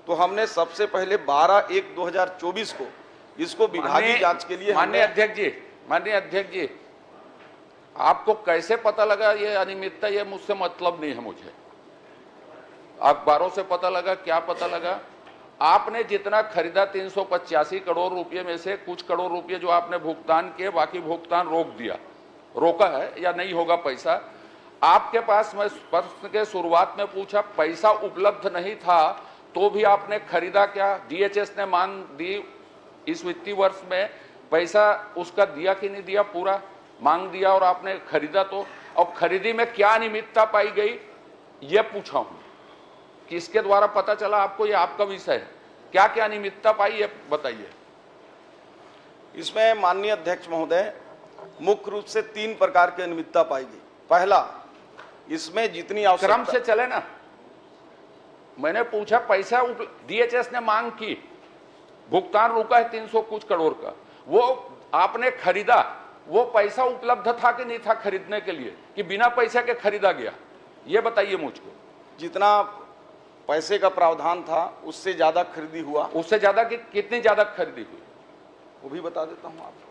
तो हमने सबसे पहले 12/1/2024 को इसको विभागीय जांच के लिए माननीय अध्यक्ष जी, आपको कैसे पता लगा ये अनियमितता? ये मुझसे मतलब नहीं है, मुझे अखबारों से पता लगा, क्या पता लगा? आपने जितना खरीदा 385 करोड़ रुपए में से कुछ करोड़ रुपए जो आपने भुगतान किए, बाकी भुगतान रोका है या नहीं होगा पैसा? आपके पास, मैं प्रश्न के शुरुआत में पूछा, पैसा उपलब्ध नहीं था तो भी आपने खरीदा क्या? डीएचएस ने मांग दी इस वित्तीय वर्ष में, पैसा उसका दिया कि नहीं दिया? पूरा मांग दिया और आपने खरीदा। तो और खरीदी में क्या अनियमितता पाई गई ये पूछा हूं, किसके द्वारा पता चला आपको? ये आपका विषय है, क्या क्या अनियमितता पाई ये बताइए। इसमें माननीय अध्यक्ष महोदय मुख्य रूप से 3 प्रकार की अनियमितता पाई गई। पहला, इसमें जितनी आवश्यकता, क्रम से चले ना, मैंने पूछा पैसा डीएचएस ने मांग की, भुगतान रुका है 300 कुछ करोड़ का, वो आपने खरीदा, वो पैसा उपलब्ध था कि नहीं था खरीदने के लिए, कि बिना पैसे के खरीदा गया? ये बताइए मुझको। जितना पैसे का प्रावधान था उससे ज्यादा खरीदी हुआ। उससे ज्यादा कि कितनी ज्यादा खरीदी हुई वो भी बता देता हूं आपको।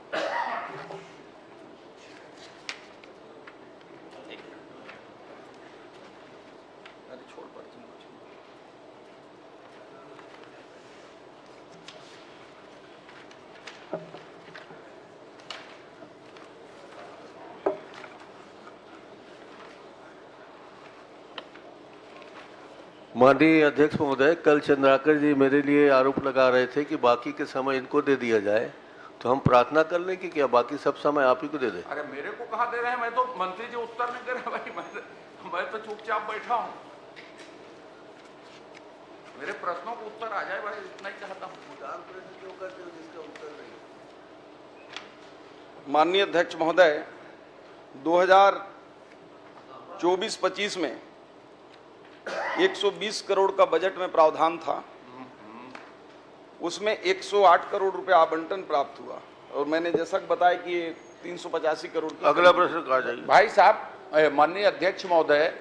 माननीय अध्यक्ष महोदय, कल चंद्राकर जी मेरे लिए आरोप लगा रहे थे कि बाकी के समय इनको दे दिया जाए, तो हम प्रार्थना कर लें कि क्या बाकी सब समय आप ही को दे दें? अरे मेरे को कहा दे रहे हैं, मैं तो मंत्री जी उत्तर नहीं दे रहे भाई, मैं तो चुपचाप बैठा हूं। मेरे प्रश्नों को उत्तर आ जाए भाई, इतना ही चाहता हूं। माननीय अध्यक्ष महोदय, 2024-25 में 120 करोड़ का बजट में प्रावधान था, उसमें 108 करोड़ रुपए आवंटन प्राप्त हुआ और मैंने जैसा बताया कि ये 385 करोड़ की। अगला प्रश्न कहा जाइए भाई साहब। माननीय अध्यक्ष महोदय,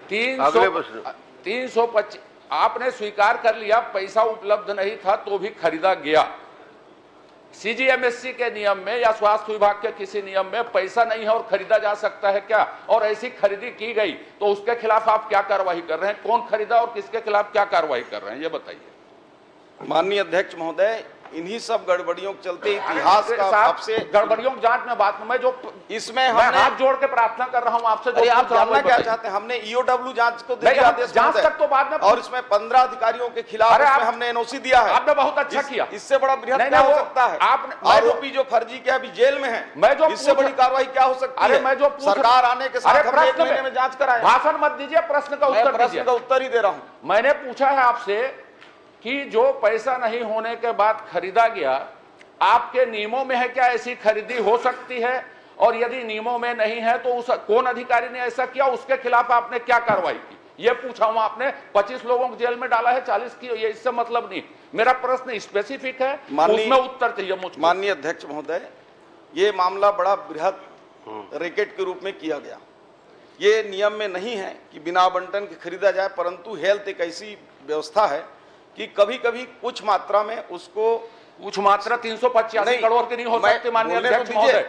325 आपने स्वीकार कर लिया, पैसा उपलब्ध नहीं था तो भी खरीदा गया। सीजीएमएससी के नियम में या स्वास्थ्य विभाग के किसी नियम में पैसा नहीं है और खरीदा जा सकता है क्या? और ऐसी खरीदी की गई तो उसके खिलाफ आप क्या कार्रवाई कर रहे हैं? कौन खरीदा और किसके खिलाफ क्या कार्रवाई कर रहे हैं ये बताइए। माननीय अध्यक्ष महोदय, इन्हीं सब गड़बड़ियों के चलते इतिहास का आपसे गड़बड़ियों की जांच में बात में मैं जो इसमें मैं हाथ जोड़ के प्रार्थना कर रहा हूं आपसे। अरे आप जानना क्या चाहते हैं? हमने ईओडब्ल्यू जांच को दिया आदेश जांच तक तो बाद में, और इसमें 15 अधिकारियों के खिलाफ हमने एनओसी दिया है। आपने बहुत अच्छा किया। इससे बड़ा बृहद क्या हो सकता है? आरोपी जो फर्जी के अभी जेल में है, मैं जो इससे बड़ी कार्रवाई क्या हो सकती है? मैं जो सरकार आने के साथ हमने 1 महीने में जांच कराया। भाषण मत दीजिए, प्रश्न का उत्तर दीजिए। प्रश्न का उत्तर ही दे रहा हूं। मैंने पूछा है आपसे कि जो पैसा नहीं होने के बाद खरीदा गया, आपके नियमों में है क्या ऐसी खरीदी हो सकती है? और यदि नियमों में नहीं है तो उस कौन अधिकारी ने ऐसा किया, उसके खिलाफ आपने क्या कार्रवाई की? ये पूछा हूं। आपने 25 लोगों को जेल में डाला है, 40 की, ये इससे मतलब नहीं। मेरा प्रश्न स्पेसिफिक है, उसमें उत्तर चाहिए मुझे। माननीय अध्यक्ष महोदय, ये मामला बड़ा बृहद रैकेट के रूप में किया गया। ये नियम में नहीं है कि बिना आवंटन के खरीदा जाए, परंतु हेल्थ एक ऐसी व्यवस्था है कि कभी कभी कुछ मात्रा में उसको, कुछ मात्रा 385 करोड़ की नहीं हो सकती माननीय अध्यक्ष महोदय।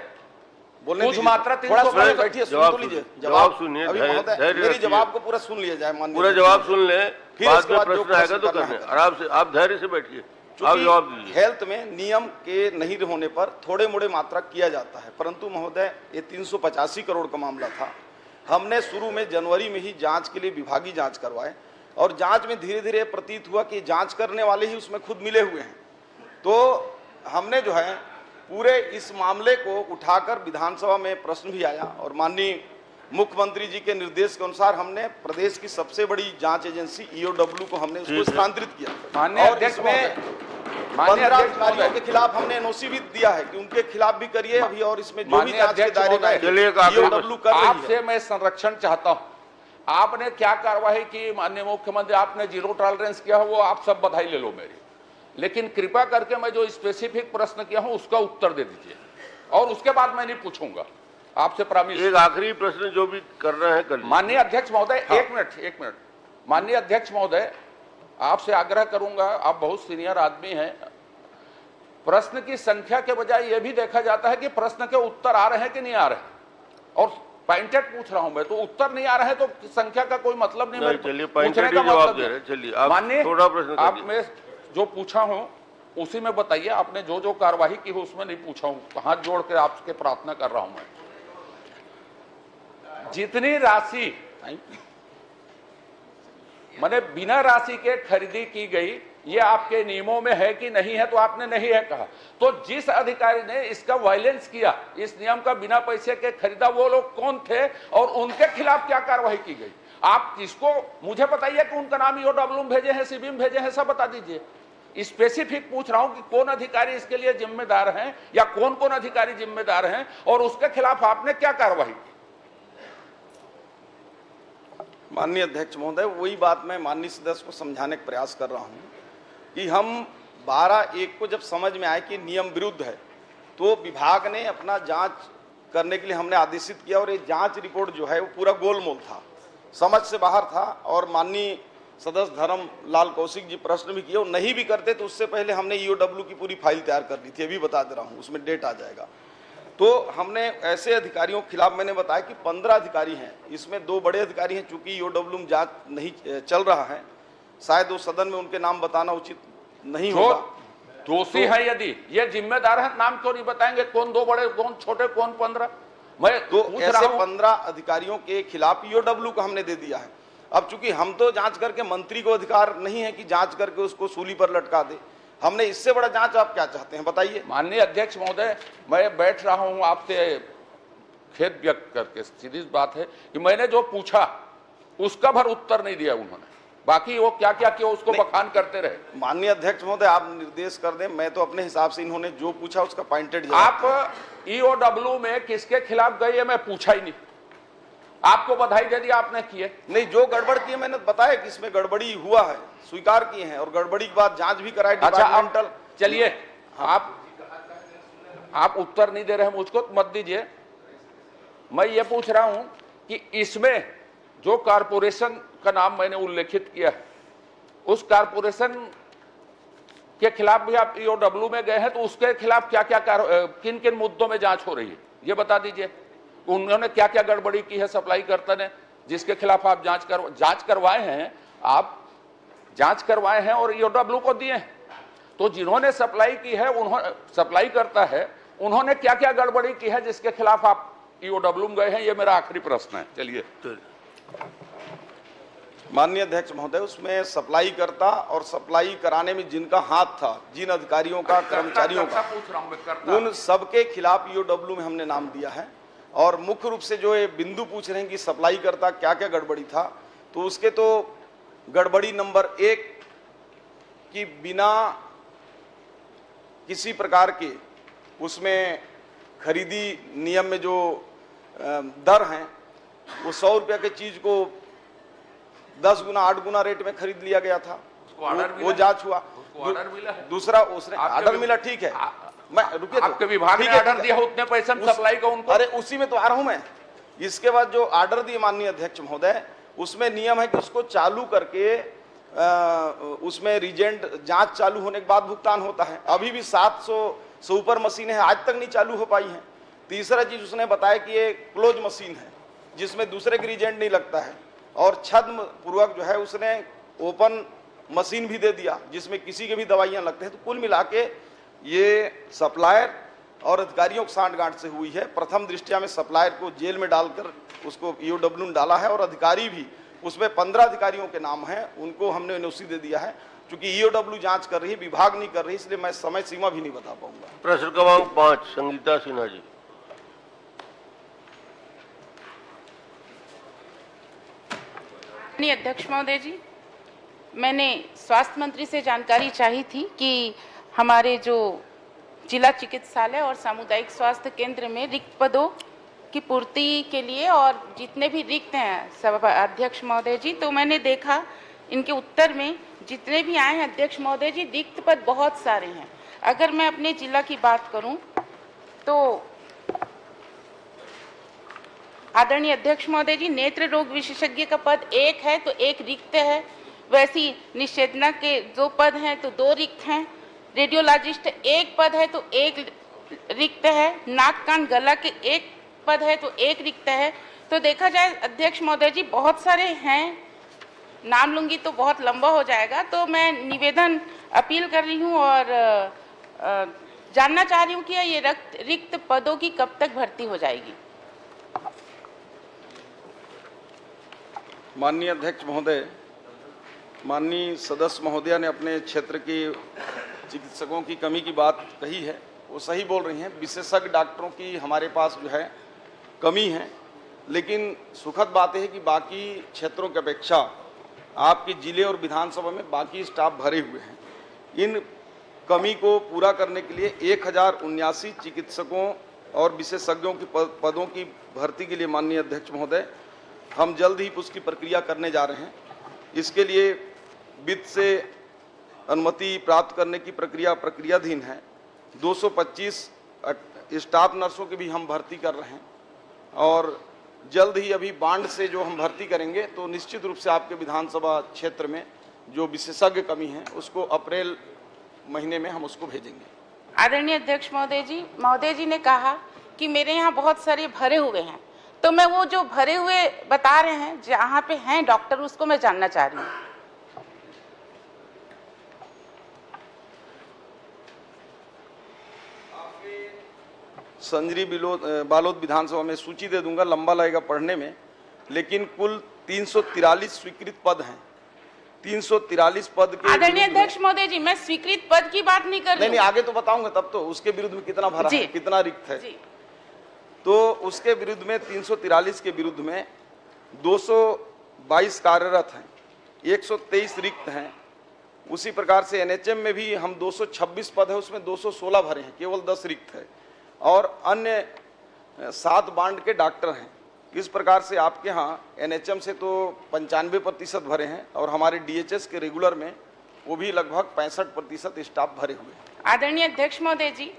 कुछ मात्रा 300 बैठिए, सुन तो लीजिए जवाब सुनिए। मेरी जवाब को पूरा सुन लिया जाए माननीय। पूरा जवाब सुन ले, बाद में प्रश्न आएगा तो करने। आराम से आप धैर्य से बैठिए, आप जवाब दीजिए। हेल्थ में नियम के नहीं होने पर थोड़े मोड़े मात्रा किया जाता है, परंतु महोदय ये 385 करोड़ का मामला था। हमने शुरू में जनवरी में ही जांच के लिए विभागीय जांच करवाए और जांच में धीरे धीरे प्रतीत हुआ कि जांच करने वाले ही उसमें खुद मिले हुए हैं। तो हमने जो है पूरे इस मामले को उठाकर विधानसभा में प्रश्न भी आया और माननीय मुख्यमंत्री जी के निर्देश के अनुसार हमने प्रदेश की सबसे बड़ी जांच एजेंसी ईओडब्ल्यू को हमने उसको स्थानांतरित किया माननीय और अध्यक्ष इसमें महोदय, 15 अधिकारियों के खिलाफ हमने एनओसी भी दिया है कि उनके खिलाफ भी करिए अभी, और इसमें जो भी माननीय जांच के अध्यक्ष दायरे में चलिए, एक आखिरी ईओडब्ल्यू कर रही है। आपसे मैं संरक्षण चाहता हूं। आपने क्या कार्रवाई की माननीय मुख्यमंत्री, आपने जीरो टॉलरेंस किया, वो आप सब बधाई ले लो मेरी, लेकिन कृपा करके मैं जो स्पेसिफिक प्रश्न किया हूं उसका उत्तर दे दीजिए और उसके बाद मैं नहीं पूछूंगा आपसे प्रॉमिस। एक आखिरी प्रश्न जो भी कर रहे हैं कर लीजिए। माननीय अध्यक्ष महोदय, एक मिनट। माननीय अध्यक्ष महोदय, आपसे आग्रह करूंगा, आप बहुत सीनियर आदमी हैं, प्रश्न की संख्या के बजाय यह भी देखा जाता है कि प्रश्न के उत्तर आ रहे हैं कि नहीं आ रहे हैं, और पॉइंटेड पूछ रहा हूं मैं, तो उत्तर नहीं आ रहे हैं तो संख्या का कोई मतलब नहीं। चलिए, पॉइंटेड जवाब दे रहे हैं। चलिए, आप माननीय, थोड़ा प्रश्न कर आप लीजिए। में जो पूछा हूं उसी में बताइए। आपने जो जो कार्यवाही की हो उसमें नहीं पूछा हूं, हाथ जोड़ के आपसे प्रार्थना कर रहा हूं मैं। जितनी राशि मैंने बिना राशि के खरीदी की गई, ये आपके नियमों में है कि नहीं है, तो आपने नहीं है कहा। तो जिस अधिकारी ने इसका वायलेंस किया, इस नियम का बिना पैसे के खरीदा, वो लोग कौन थे और उनके खिलाफ क्या कार्रवाई की गई? आप इसको मुझे बताइए कि उनका नाम ईओडब्ल्यू में भेजे हैं, सीबी में भेजे हैं, सब बता दीजिए। स्पेसिफिक पूछ रहा हूं कि कौन अधिकारी इसके लिए जिम्मेदार हैं या कौन कौन अधिकारी जिम्मेदार हैं और उसके खिलाफ आपने क्या कार्रवाई की? माननीय अध्यक्ष महोदय, वही बात मैं माननीय सदस्य को समझाने का प्रयास कर रहा हूं कि हम 12/1 को जब समझ में आए कि नियम विरुद्ध है, तो विभाग ने अपना जांच करने के लिए हमने आदेशित किया, और ये जांच रिपोर्ट जो है वो पूरा गोलमोल था, समझ से बाहर था। और माननीय सदस्य धर्मलाल कौशिक जी प्रश्न भी किए, और नहीं भी करते तो उससे पहले हमने ईओडब्ल्यू की पूरी फाइल तैयार कर ली थी, अभी बता दे रहा हूँ, उसमें डेट आ जाएगा। तो हमने ऐसे अधिकारियों के खिलाफ, मैंने बताया कि 15 अधिकारी हैं, इसमें 2 बड़े अधिकारी हैं, चूंकि ईओडब्ल्यू में जांच नहीं चल रहा है, शायद वो सदन में उनके नाम बताना उचित नहीं होगा। दोषी है यदि ये जिम्मेदार है, नाम क्यों नहीं बताएंगे? कौन 2 बड़े, कौन छोटे, कौन 15? मैं तो पूछ रहा ऐसे हूं। 15 अधिकारियों के खिलाफ ईओडब्ल्यू को हमने दे दिया है। अब चूंकि हम तो जांच करके, मंत्री को अधिकार नहीं है कि जांच करके उसको सूली पर लटका दे, हमने इससे बड़ा जांच आप क्या चाहते हैं बताइए? माननीय अध्यक्ष महोदय, मैं बैठ रहा हूं आपसे खेद व्यक्त करके, सीधी बात है कि मैंने जो पूछा उसका भर उत्तर नहीं दिया उन्होंने, बाकी वो क्या क्या किया उसको बखान करते रहे। माननीय अध्यक्ष महोदय, आप निर्देश कर दें, मैं तो अपने हिसाब से इन्होंने जो पूछा उसका पॉइंटेड आप ईओडब्ल्यू में किसके खिलाफ गए मैं पूछा ही नहीं, आपको बधाई दे दी आपने किए नहीं। जो गड़बड़ की है मैंने बताया कि इसमें गड़बड़ी हुआ है, स्वीकार किए हैं, और गड़बड़ी के बाद जांच भी कराई डिपार्टमेंटल। अच्छा, चलिए, आप उत्तर नहीं दे रहे हैं मुझको, तो मत दीजिए। मैं ये पूछ रहा हूं कि इसमें जो कारपोरेशन का नाम मैंने उल्लेखित किया है, उस कारपोरेशन के खिलाफ भी आप ईओडब्ल्यू में गए हैं, तो उसके खिलाफ क्या क्या किन किन मुद्दों में जांच हो रही है ये बता दीजिए। उन्होंने क्या क्या गड़बड़ी की है सप्लाईकर्ता ने, जिसके खिलाफ आप जांच करवाए हैं, आप जांच करवाए हैं और ईओडब्ल्यू को दिए हैं। तो जिन्होंने सप्लाई की है, उन्होंने सप्लाई करता है, उन्होंने क्या क्या गड़बड़ी की है जिसके खिलाफ आप ईओडब्ल्यू में गए हैं, ये मेरा आखिरी प्रश्न है। चलिए। माननीय अध्यक्ष महोदय, उसमें सप्लाई करता और सप्लाई कराने में जिनका हाथ था, जिन अधिकारियों का, कर्मचारियों का, पूछ रहा हूं मैं, उन सबके खिलाफ ईओडब्ल्यू में हमने नाम दिया है। और मुख्य रूप से जो ये बिंदु पूछ रहे हैं कि सप्लाई करता क्या क्या गड़बड़ी था, तो उसके तो गड़बड़ी नंबर 1 कि बिना किसी प्रकार के उसमें खरीदी नियम में जो दर हैं, वो 100 रुपये की चीज को 10 गुना 8 गुना रेट में खरीद लिया गया था। वो जांच हुआ। दूसरा उसने ऑर्डर मिला, ठीक है, मैं रुकिए, आपके विभाग ने ऑर्डर दिया उतने पैसे में सप्लाई का उनको। अरे उसी में तो आ रहा हूं मैं। इसके बाद जो ऑर्डर दिए माननीय अध्यक्ष महोदय, उसमें नियम है कि उसको चालू करके उसमें रीजेंट जांच चालू होने के बाद भुगतान होता है। अभी भी 700 से ऊपर मशीनें आज तक नहीं चालू हो पाई हैं। तीसरा चीज उसने बताया कि ये क्लोज मशीन है जिसमें दूसरे के रीजेंट नहीं लगता है, और छद्म पूर्वक जो है उसने ओपन मशीन भी दे दिया जिसमें किसी के भी दवाइयां लगते हैं। तो कुल मिला के ये सप्लायर और अधिकारियों की सांठगांठ से हुई है। प्रथम दृष्टया में सप्लायर को जेल में डालकर उसको ईओडब्ल्यू में डाला है, और अधिकारी भी, उसमें 15 अधिकारियों के नाम हैं, उनको हमने एनओसी दे दिया है। क्योंकि ईओडब्ल्यू जांच कर रही है, विभाग नहीं कर रही, इसलिए मैं समय सीमा भी नहीं बता पाऊंगा। प्रश्न क्रमांक 5 संगीता सिन्हा जी। माननीय अध्यक्ष महोदय जी, मैंने स्वास्थ्य मंत्री से जानकारी चाही थी कि हमारे जो जिला चिकित्सालय और सामुदायिक स्वास्थ्य केंद्र में रिक्त पदों की पूर्ति के लिए और जितने भी रिक्त हैं सभा अध्यक्ष महोदय जी, तो मैंने देखा इनके उत्तर में जितने भी आए हैं अध्यक्ष महोदय जी, रिक्त पद बहुत सारे हैं। अगर मैं अपने जिला की बात करूं तो आदरणीय अध्यक्ष महोदय जी, नेत्र रोग विशेषज्ञ का पद 1 है तो 1 रिक्त है। वैसी निषेधना के 2 पद हैं तो 2 रिक्त हैं। रेडियोलॉजिस्ट 1 पद है तो 1 रिक्त है। नाक कान गला के 1 पद है तो 1 रिक्त है। तो देखा जाए अध्यक्ष महोदय जी, बहुत सारे हैं, नाम लूंगी तो बहुत लंबा हो जाएगा। तो मैं निवेदन अपील कर रही हूं और जानना चाह रही हूं कि ये रिक्त पदों की कब तक भर्ती हो जाएगी। माननीय अध्यक्ष महोदय, माननीय सदस्य महोदया ने अपने क्षेत्र की चिकित्सकों की कमी की बात कही है, वो सही बोल रही हैं। विशेषज्ञ डॉक्टरों की हमारे पास जो है कमी है, लेकिन सुखद बात है कि बाकी क्षेत्रों की अपेक्षा आपके जिले और विधानसभा में बाकी स्टाफ भरे हुए हैं। इन कमी को पूरा करने के लिए 1079 चिकित्सकों और विशेषज्ञों के पदों की भर्ती के लिए माननीय अध्यक्ष महोदय हम जल्द ही उसकी प्रक्रिया करने जा रहे हैं। इसके लिए वित्त से अनुमति प्राप्त करने की प्रक्रियाधीन है। 225 स्टाफ नर्सों की भी हम भर्ती कर रहे हैं और जल्द ही अभी बांड से जो हम भर्ती करेंगे तो निश्चित रूप से आपके विधानसभा क्षेत्र में जो विशेषज्ञ कमी है उसको अप्रैल महीने में हम उसको भेजेंगे। आदरणीय अध्यक्ष महोदय जी ने कहा कि मेरे यहाँ बहुत सारे भरे हुए हैं, तो मैं वो जो भरे हुए बता रहे हैं जहाँ पे हैं डॉक्टर, उसको मैं जानना चाह रही हूँ। संजरी बालोद विधानसभा में सूची दे दूंगा, लंबा लगेगा पढ़ने में, लेकिन कुल 343 स्वीकृत पद हैं। 343 पद के आदरणीय अध्यक्ष महोदय जी, मैं स्वीकृत पद की बात नहीं कर रही। नहीं, आगे तो बताऊंगा, तब तो उसके विरुद्ध में कितना भरा है, कितना रिक्त है। तो उसके विरुद्ध में 343 के विरुद्ध में 222 कार्यरत हैं, 123 रिक्त हैं। उसी प्रकार से एनएचएम में भी हम 226 पद है, उसमें 216 भरे हैं, केवल 10 रिक्त है। और अन्य 7 बांड के डॉक्टर हैं। इस प्रकार से आपके यहाँ एनएचएम से तो 95% भरे हैं और हमारे डीएचएस के रेगुलर में वो भी लगभग 65% स्टाफ भरे हुए हैं। आदरणीय अध्यक्ष महोदय जी,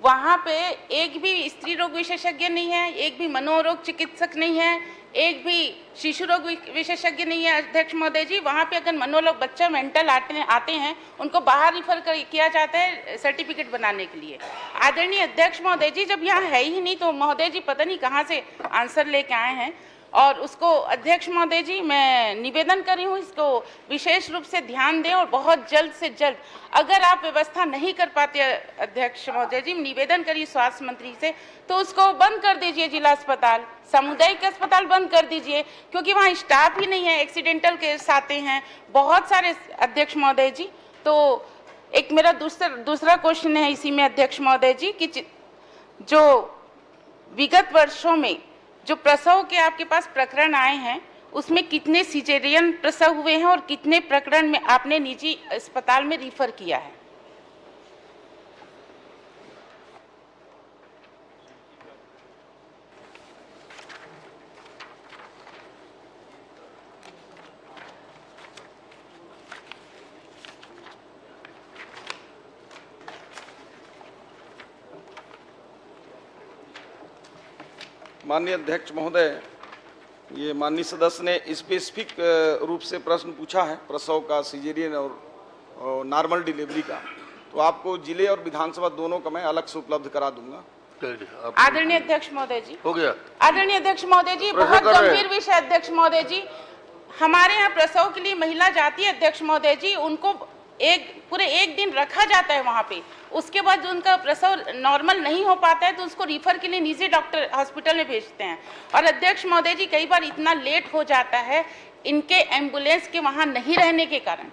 वहाँ पे एक भी स्त्री रोग विशेषज्ञ नहीं है, एक भी मनोरोग चिकित्सक नहीं है, एक भी शिशु रोग विशेषज्ञ नहीं है। अध्यक्ष महोदय जी, वहाँ पे अगर मनोरोग बच्चा मेंटल आते हैं, उनको बाहर रिफर किया जाता है सर्टिफिकेट बनाने के लिए। आदरणीय अध्यक्ष महोदय जी, जब यहाँ है ही नहीं तो महोदय जी पता नहीं कहाँ से आंसर लेके आए हैं। और उसको अध्यक्ष महोदय जी मैं निवेदन कर रही हूँ, इसको विशेष रूप से ध्यान दें और बहुत जल्द से जल्द, अगर आप व्यवस्था नहीं कर पाते अध्यक्ष महोदय जी, निवेदन करिए स्वास्थ्य मंत्री से, तो उसको बंद कर दीजिए। जिला अस्पताल, सामुदायिक अस्पताल बंद कर दीजिए, क्योंकि वहाँ स्टाफ ही नहीं है, एक्सीडेंटल केस आते हैं बहुत सारे अध्यक्ष महोदय जी। तो एक मेरा दूसरा क्वेश्चन है इसी में अध्यक्ष महोदय जी कि जो विगत वर्षों में जो प्रसव के आपके पास प्रकरण आए हैं, उसमें कितने सिजेरियन प्रसव हुए हैं और कितने प्रकरण में आपने निजी अस्पताल में रिफर किया है? माननीय अध्यक्ष महोदय, ये माननीय सदस्य ने स्पेसिफिक रूप से प्रश्न पूछा है प्रसव का, सिजेरियन और नॉर्मल डिलीवरी का, तो आपको जिले और विधानसभा दोनों का मैं अलग से उपलब्ध करा दूंगा। आदरणीय अध्यक्ष महोदय जी, हो गया। आदरणीय अध्यक्ष महोदय जी, बहुत गंभीर विषय अध्यक्ष महोदय जी। हमारे यहाँ प्रसव के लिए महिला जाती है अध्यक्ष महोदय जी, उनको पूरे एक दिन रखा जाता है वहाँ पे, उसके बाद उनका प्रसव नॉर्मल नहीं हो पाता है तो उसको रिफर के लिए निजी डॉक्टर हॉस्पिटल में भेजते हैं। और अध्यक्ष महोदय जी, कई बार इतना लेट हो जाता है इनके एम्बुलेंस के वहाँ नहीं रहने के कारण।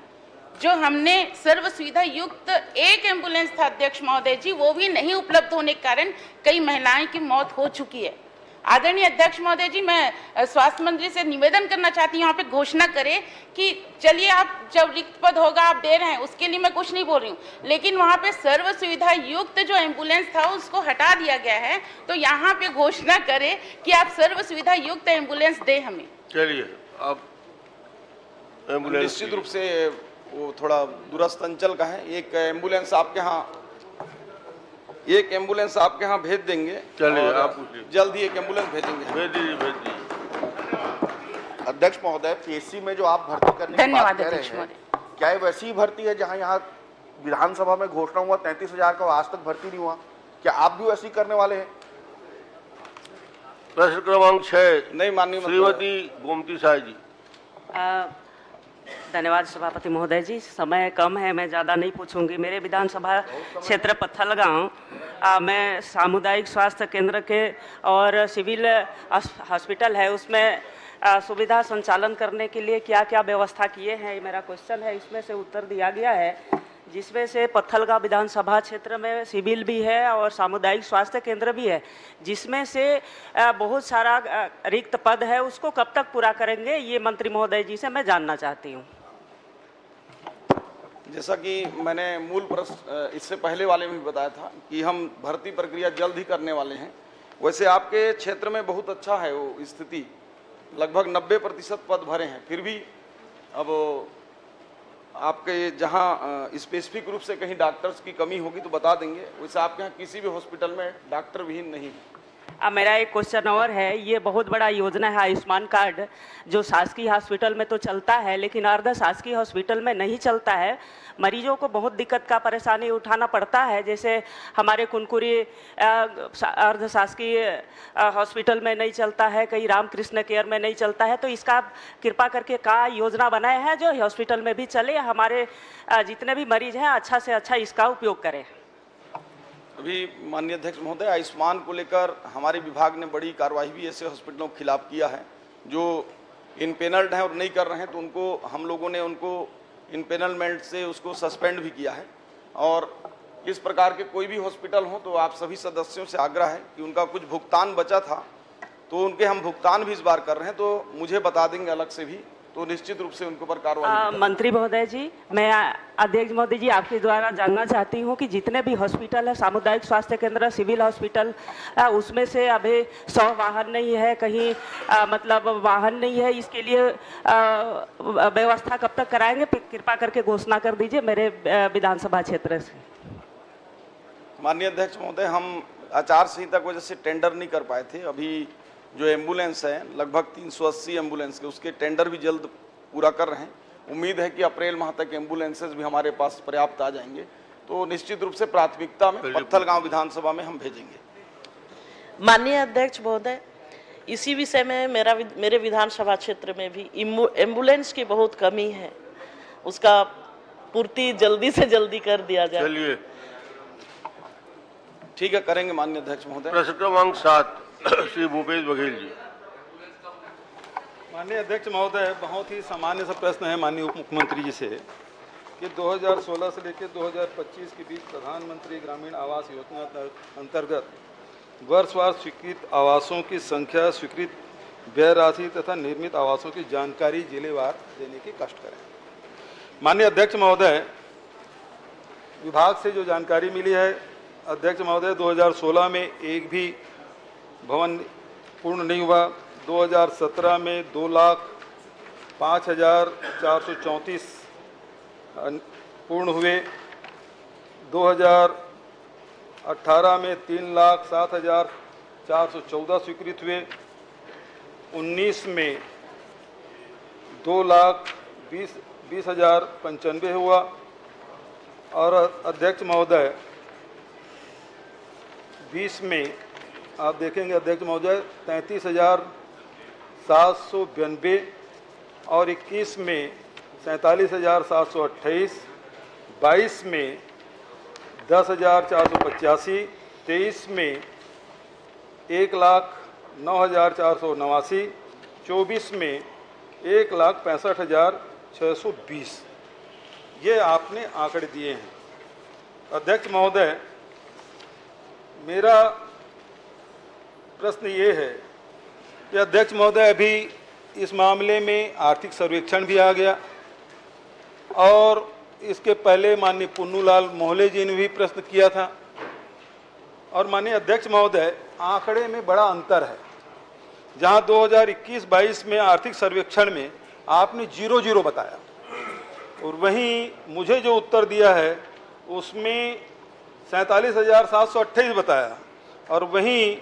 जो हमने सर्व सुविधा युक्त एक एम्बुलेंस था अध्यक्ष महोदय जी, वो भी नहीं उपलब्ध होने के कारण कई महिलाएं की मौत हो चुकी है। आदरणीय अध्यक्ष महोदय जी, मैं स्वास्थ्य मंत्री से निवेदन करना चाहती हूँ, यहाँ पे घोषणा करें कि चलिए आप जब रिक्त पद होगा आप दे रहे हैं, उसके लिए मैं कुछ नहीं बोल रही हूँ, लेकिन वहाँ पे सर्व सुविधा युक्त जो एम्बुलेंस था उसको हटा दिया गया है, तो यहाँ पे घोषणा करें कि आप सर्व सुविधा युक्त एम्बुलेंस दें हमें। चलिए अब एम्बुलेंस निश्चित रूप से वो थोड़ा दूरस्थ अंचल का है। एक एम्बुलेंस आपके यहाँ भेज देंगे। चलिए और आप पूछिए। जल्द ही एक एम्बुलेंस भेजेंगे। भेज दीजिए। अध्यक्ष महोदय, पीएससी में जो आप भर्ती करने की धन्यवाद बात कह रहे अध्यक्ष हैं, महोदय। क्या ये वैसी ही भर्ती है जहां यहाँ विधानसभा में घोषणा हुआ 33,000 का, आज तक भर्ती नहीं हुआ? क्या आप भी वैसी करने वाले हैं? प्रश्न क्रमांक 6 नहीं माननीय श्रीमती गोमती साय जी। धन्यवाद सभापति महोदय जी, समय कम है, मैं ज़्यादा नहीं पूछूंगी। मेरे विधानसभा क्षेत्र पत्थलगांव में सामुदायिक स्वास्थ्य केंद्र के और सिविल हॉस्पिटल है, उसमें सुविधा संचालन करने के लिए क्या क्या व्यवस्था किए हैं, ये मेरा क्वेश्चन है। इसमें से उत्तर दिया गया है, जिसमें से पत्थलगांव विधानसभा क्षेत्र में सिविल भी है और सामुदायिक स्वास्थ्य केंद्र भी है, जिसमें से बहुत सारा रिक्त पद है, उसको कब तक पूरा करेंगे, ये मंत्री महोदय जी से मैं जानना चाहती हूँ। जैसा कि मैंने मूल प्रश्न इससे पहले वाले में भी बताया था कि हम भर्ती प्रक्रिया जल्द ही करने वाले हैं। वैसे आपके क्षेत्र में बहुत अच्छा है वो स्थिति, लगभग 90% पद भरे हैं, फिर भी अब आपके जहाँ स्पेसिफिक रूप से कहीं डॉक्टर्स की कमी होगी तो बता देंगे। वैसे आपके यहाँ किसी भी हॉस्पिटल में डॉक्टर विहीन नहीं है। मेरा एक क्वेश्चन और है, ये बहुत बड़ा योजना है आयुष्मान कार्ड, जो शासकीय हॉस्पिटल में तो चलता है लेकिन अर्ध शासकीय हॉस्पिटल में नहीं चलता है। मरीजों को बहुत दिक्कत का परेशानी उठाना पड़ता है, जैसे हमारे कुनकुरी अर्ध शासकीय हॉस्पिटल में नहीं चलता है, कहीं रामकृष्ण केयर में नहीं चलता है, तो इसका कृपा करके का योजना बनाए हैं जो हॉस्पिटल में भी चले, हमारे जितने भी मरीज हैं अच्छा से अच्छा इसका उपयोग करें। अभी माननीय अध्यक्ष महोदय, आयुष्मान को लेकर हमारे विभाग ने बड़ी कार्रवाई भी ऐसे हॉस्पिटलों के खिलाफ किया है जो इनपेनल्ड हैं और नहीं कर रहे हैं, तो उनको हम लोगों ने उनको इनपेनलमेंट से उसको सस्पेंड भी किया है। और इस प्रकार के कोई भी हॉस्पिटल हो तो आप सभी सदस्यों से आग्रह है कि उनका कुछ भुगतान बचा था तो उनके हम भुगतान भी इस बार कर रहे हैं, तो मुझे बता देंगे अलग से भी, तो निश्चित रूप से उनके ऊपर कार्रवाई। मंत्री महोदय जी, मैं अध्यक्ष महोदय जी आपके द्वारा जानना चाहती हूँ कि जितने भी हॉस्पिटल है, सामुदायिक स्वास्थ्य केंद्र, सिविल हॉस्पिटल, उसमें से अभी 100 वाहन नहीं है, कहीं मतलब वाहन नहीं है, इसके लिए व्यवस्था कब तक कराएंगे, कृपा करके घोषणा कर दीजिए मेरे विधानसभा क्षेत्र से। माननीय अध्यक्ष महोदय, हम आचार संहिता की वजह से टेंडर नहीं कर पाए थे। अभी जो एम्बुलेंस है लगभग 380 एम्बुलेंस के, उसके टेंडर भी जल्द पूरा कर रहे हैं। उम्मीद है कि अप्रैल माह तक एम्बुलेंसेज भी हमारे पास पर्याप्त आ जाएंगे, तो निश्चित रूप से प्राथमिकता में पत्थलगांव विधानसभा में हम भेजेंगे। माननीय अध्यक्ष महोदय, इसी विषय में मेरे विधानसभा क्षेत्र में भी एम्बुलेंस की बहुत कमी है, उसका पूर्ति जल्दी से जल्दी कर दिया जाए। चलिए ठीक है, करेंगे माननीय अध्यक्ष महोदय। प्रश्न क्रमांक 7 श्री भूपेश बघेल जी। माननीय अध्यक्ष महोदय, बहुत ही सामान्य सा प्रश्न है माननीय उप मुख्यमंत्री जी से कि 2016 से लेकर 2025 के बीच प्रधानमंत्री ग्रामीण आवास योजना अंतर्गत वर्षवार स्वीकृत आवासों की संख्या, स्वीकृत व्यय राशि तथा निर्मित आवासों की जानकारी जिलेवार देने की कष्ट करें। माननीय अध्यक्ष महोदय, विभाग से जो जानकारी मिली है अध्यक्ष महोदय, 2016 में एक भी भवन पूर्ण नहीं हुआ, 2017 में 2,05,434 पूर्ण हुए, 2018 में 3,07,414 स्वीकृत हुए, 19 में 2,20,095 हुआ और अध्यक्ष महोदय 20 में आप देखेंगे अध्यक्ष महोदय 33,792 और 21 में 47,728, 22 में 10,485, 23 में 1,09,489, 24 में 1,65,620, ये आपने आंकड़े दिए हैं। अध्यक्ष महोदय, मेरा प्रश्न ये है कि अध्यक्ष महोदय अभी इस मामले में आर्थिक सर्वेक्षण भी आ गया और इसके पहले माननीय पुन्नूलाल मोहले जी ने भी प्रश्न किया था और माननीय अध्यक्ष महोदय आंकड़े में बड़ा अंतर है। जहां 2021-22 में आर्थिक सर्वेक्षण में आपने 0 बताया और वहीं मुझे जो उत्तर दिया है उसमें 47,728 बताया और वहीं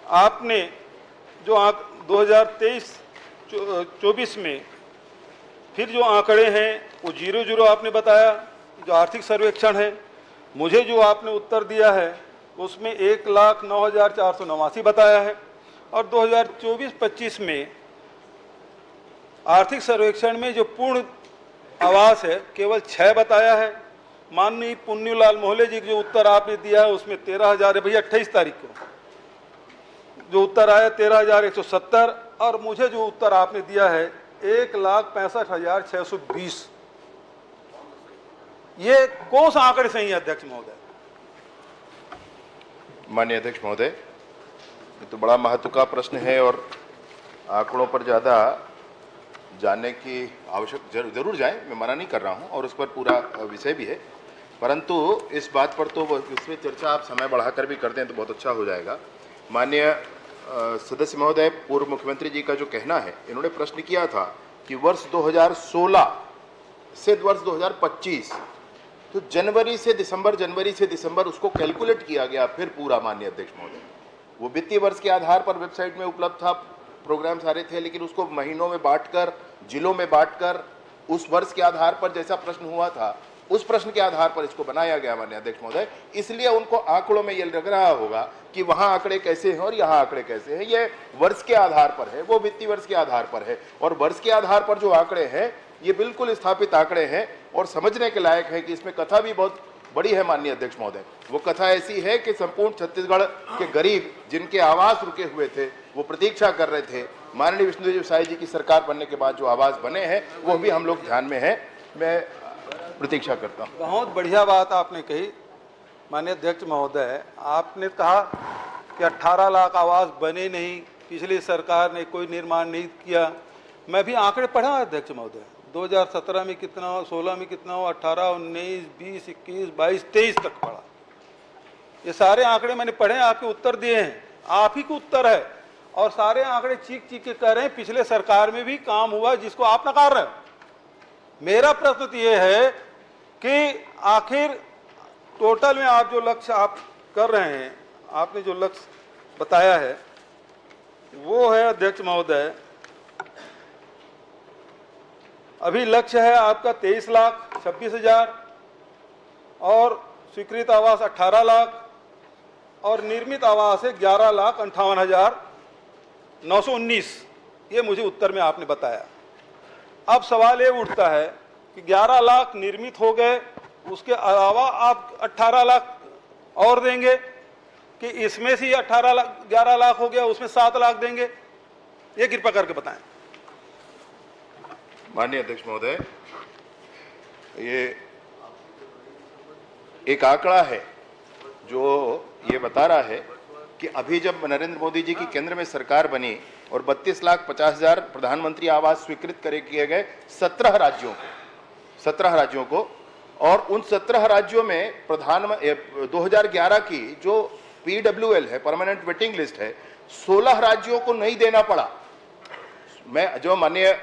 आपने जो 2023-24 में फिर जो आंकड़े हैं वो 0 आपने बताया जो आर्थिक सर्वेक्षण है। मुझे जो आपने उत्तर दिया है उसमें 1,09,489 बताया है और 2024-25 में आर्थिक सर्वेक्षण में जो पूर्ण आवास है केवल 6 बताया है। माननीय पुन्नूलाल मोहले जी जो उत्तर आपने दिया है उसमें 13,000 है भैया 28 तारीख को जो उत्तर आया 13,170 और मुझे जो उत्तर आपने दिया है 1,65,620। ये कौन सा आंकड़े सही है अध्यक्ष महोदय? माननीय अध्यक्ष महोदय, ये तो बड़ा महत्व का प्रश्न है और आंकड़ों पर ज़्यादा जानने की आवश्यक जरूर जाए, मैं मना नहीं कर रहा हूं और उस पर पूरा विषय भी है, परंतु इस बात पर तो इसमें चर्चा आप समय बढ़ाकर भी कर दें तो बहुत अच्छा हो जाएगा। माननीय सदस्य महोदय, पूर्व मुख्यमंत्री जी का जो कहना है, इन्होंने प्रश्न किया था कि वर्ष 2016 से वर्ष 2025 तो जनवरी से दिसंबर उसको कैलकुलेट किया गया फिर पूरा। माननीय अध्यक्ष महोदय, वो वित्तीय वर्ष के आधार पर वेबसाइट में उपलब्ध था, प्रोग्राम सारे थे, लेकिन उसको महीनों में बांटकर, जिलों में बांटकर उस वर्ष के आधार पर जैसा प्रश्न हुआ था उस प्रश्न के आधार पर इसको बनाया गया। माननीय अध्यक्ष महोदय, इसलिए उनको आंकड़ों में ये लग रहा होगा कि वहां आंकड़े कैसे हैं और यहाँ आंकड़े कैसे हैं। ये वर्ष के आधार पर है, वो वित्तीय वर्ष के आधार पर है और वर्ष के आधार पर जो आंकड़े हैं ये बिल्कुल स्थापित आंकड़े हैं और समझने के लायक है कि इसमें कथा भी बहुत बड़ी है। माननीय अध्यक्ष महोदय, वो कथा ऐसी है कि संपूर्ण छत्तीसगढ़ के गरीब जिनके आवास रुके हुए थे, वो प्रतीक्षा कर रहे थे, माननीय विष्णुदेव साय जी की सरकार बनने के बाद जो आवास बने हैं वो भी हम लोग ध्यान में है। मैं प्रतीक्षा करता हूँ। बहुत बढ़िया बात आपने कही माननीय अध्यक्ष महोदय। आपने कहा कि 18 लाख आवास बने नहीं, पिछली सरकार ने कोई निर्माण नहीं किया। मैं भी आंकड़े पढ़ा अध्यक्ष महोदय, 2017 में कितना हो, 16 में कितना हो, 18, 19, 20, 21, 22, 23 तक पढ़ा। ये सारे आंकड़े मैंने पढ़े, आपके उत्तर दिए हैं, आप ही को उत्तर है और सारे आंकड़े चीख चीख के कह रहे हैं पिछले सरकार में भी काम हुआ जिसको आप नकार रहे हो। मेरा प्रश्न तो ये है कि आखिर टोटल में आप जो लक्ष्य आप कर रहे हैं, आपने जो लक्ष्य बताया है वो है अध्यक्ष महोदय, अभी लक्ष्य है आपका 23,26,000 और स्वीकृत आवास 18 लाख और निर्मित आवास है 11,58,919। ये मुझे उत्तर में आपने बताया। अब सवाल ये उठता है कि 11 लाख निर्मित हो गए, उसके अलावा आप 18 लाख और देंगे कि इसमें से 11 लाख हो गया, उसमें 7 लाख देंगे? ये कृपा करके बताएं। माननीय अध्यक्ष महोदय, ये एक आंकड़ा है जो ये बता रहा है कि अभी जब नरेंद्र मोदी जी की केंद्र में सरकार बनी और 32,50,000 प्रधानमंत्री आवास स्वीकृत किए गए 17 राज्यों को और उन 17 राज्यों में 2011 की जो PWL है, परमानेंट वेटिंग लिस्ट है, 16 राज्यों को नहीं देना पड़ा। मैं जो माननीय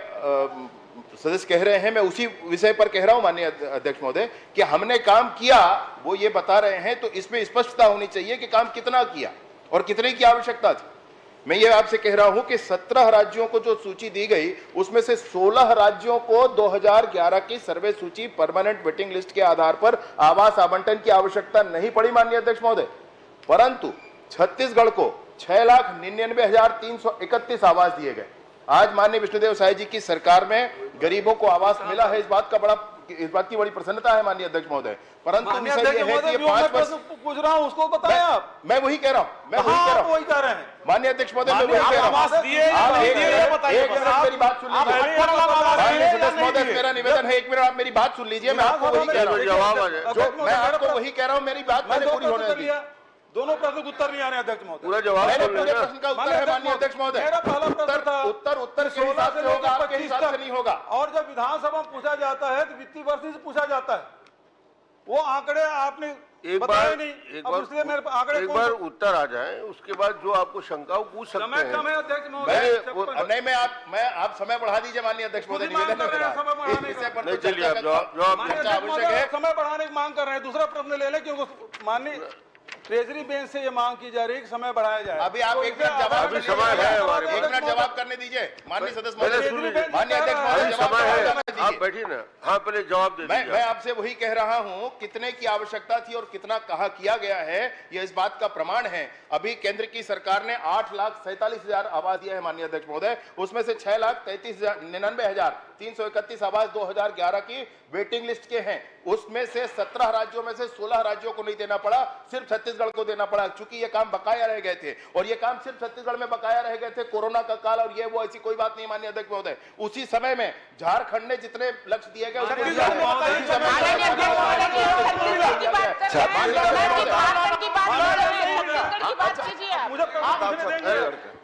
सदस्य कह रहे हैं मैं उसी विषय पर कह रहा हूं माननीय अध्यक्ष महोदय कि हमने काम किया, वो ये बता रहे हैं, तो इसमें स्पष्टता होनी चाहिए कि काम कितना किया और कितने की आवश्यकता थी। मैं ये आपसे कह रहा हूं कि 17 राज्यों को जो सूची दी गई उसमें से 16 राज्यों को 2011 की सर्वे सूची परमानेंट वेटिंग लिस्ट के आधार पर आवास आवंटन की आवश्यकता नहीं पड़ी माननीय अध्यक्ष महोदय, परंतु छत्तीसगढ़ को 6,99,331 आवास दिए गए। आज माननीय विष्णुदेव साय जी की सरकार में गरीबों को आवास मिला है, इस बात की बड़ी प्रसन्नता है माननीय अध्यक्ष महोदय। परंतु विषय यह है कि ये 5 वर्ष पूछ रहा हूं, उसको बताएं आप। मैं वही कह रहा हूं, वही कह रहे हैं माननीय अध्यक्ष महोदय, मैं वही कह रहा हूं। एक मिनट मेरी बात सुन लीजिए माननीय सदस्य महोदय, मेरा निवेदन है, 1 मिनट आप मेरी बात सुन लीजिए। मैं आपको वही कह रहा हूं, मैं आपको वही कह रहा हूं, मेरी बात मैंने पूरी होने दी। दोनों प्रश्न के उत्तर नहीं आ रहे हैं अध्यक्ष महोदय। पूरा जवाब मेरे बोल पूरे लेना। प्रश्न का उत्तर है माननीय अध्यक्ष महोदय। मेरा पहला प्रश्न था उत्तर के हिसाब से होगा, आपके हिसाब से नहीं होगा। और जब विधानसभा में पूछा जाता है तो वित्तीय वर्ष से पूछा जाता है, वो आंकड़े आपने बताए नहीं। अब इसलिए मेरे आंकड़े एक बार उत्तर आ जाए, उसके बाद जो आपको शंका हो पूछ सकते समय हैं। कम है अध्यक्ष महोदय। नहीं, मैं आप समय बढ़ा दीजिए माननीय अध्यक्ष महोदय, निवेदन है मेरा। इस विषय पर नहीं, तो चलिए चर्चा आप जवाब माननीय चर्चा अध्यक्ष आवश्यक है। महोदय, समय बढ़ाने की मांग कर रहे हैं। दूसरा प्रश्न ले लें, क्योंकि माननीय ट्रेजरी बेंच से ये मांग की जा रही है कि समय बढ़ाया जाए। अभी आप तो एक इससे मिनट जवाब अभी समय है हमारे पास। एक मिनट जवाब करने दीजिए माननीय सदस्य पहले महोदय, सुन लीजिए। माननीय अध्यक्ष महोदय अभी जवाब समय है, करने दीजिए। आप बैठिए ना। हाँ, पहले जवाब दे मैं दीजिए। आपसे वही कह रहा हूं, कितने की आवश्यकता थी और कितना कहा किया गया है, यह इस बात का प्रमाण है। अभी केंद्र की सरकार ने 8,47,000 आवास दिया है माननीय अध्यक्ष महोदय, उसमें से 6,99,331 आवास 2011 की वेटिंग लिस्ट के हैं। उसमें से 17 राज्यों में से 16 राज्यों को नहीं देना पड़ा, सिर्फ छत्तीसगढ़ को देना पड़ा, क्योंकि ये काम बकाया रह गए थे। और ये काम सिर्फ छत्तीसगढ़ में बकाया रह गए थे, कोरोना का काल और ये वो, ऐसी कोई बात नहीं माननीय अध्यक्ष महोदय। उसी समय में झारखंड ने जितने लक्ष्य दिए गए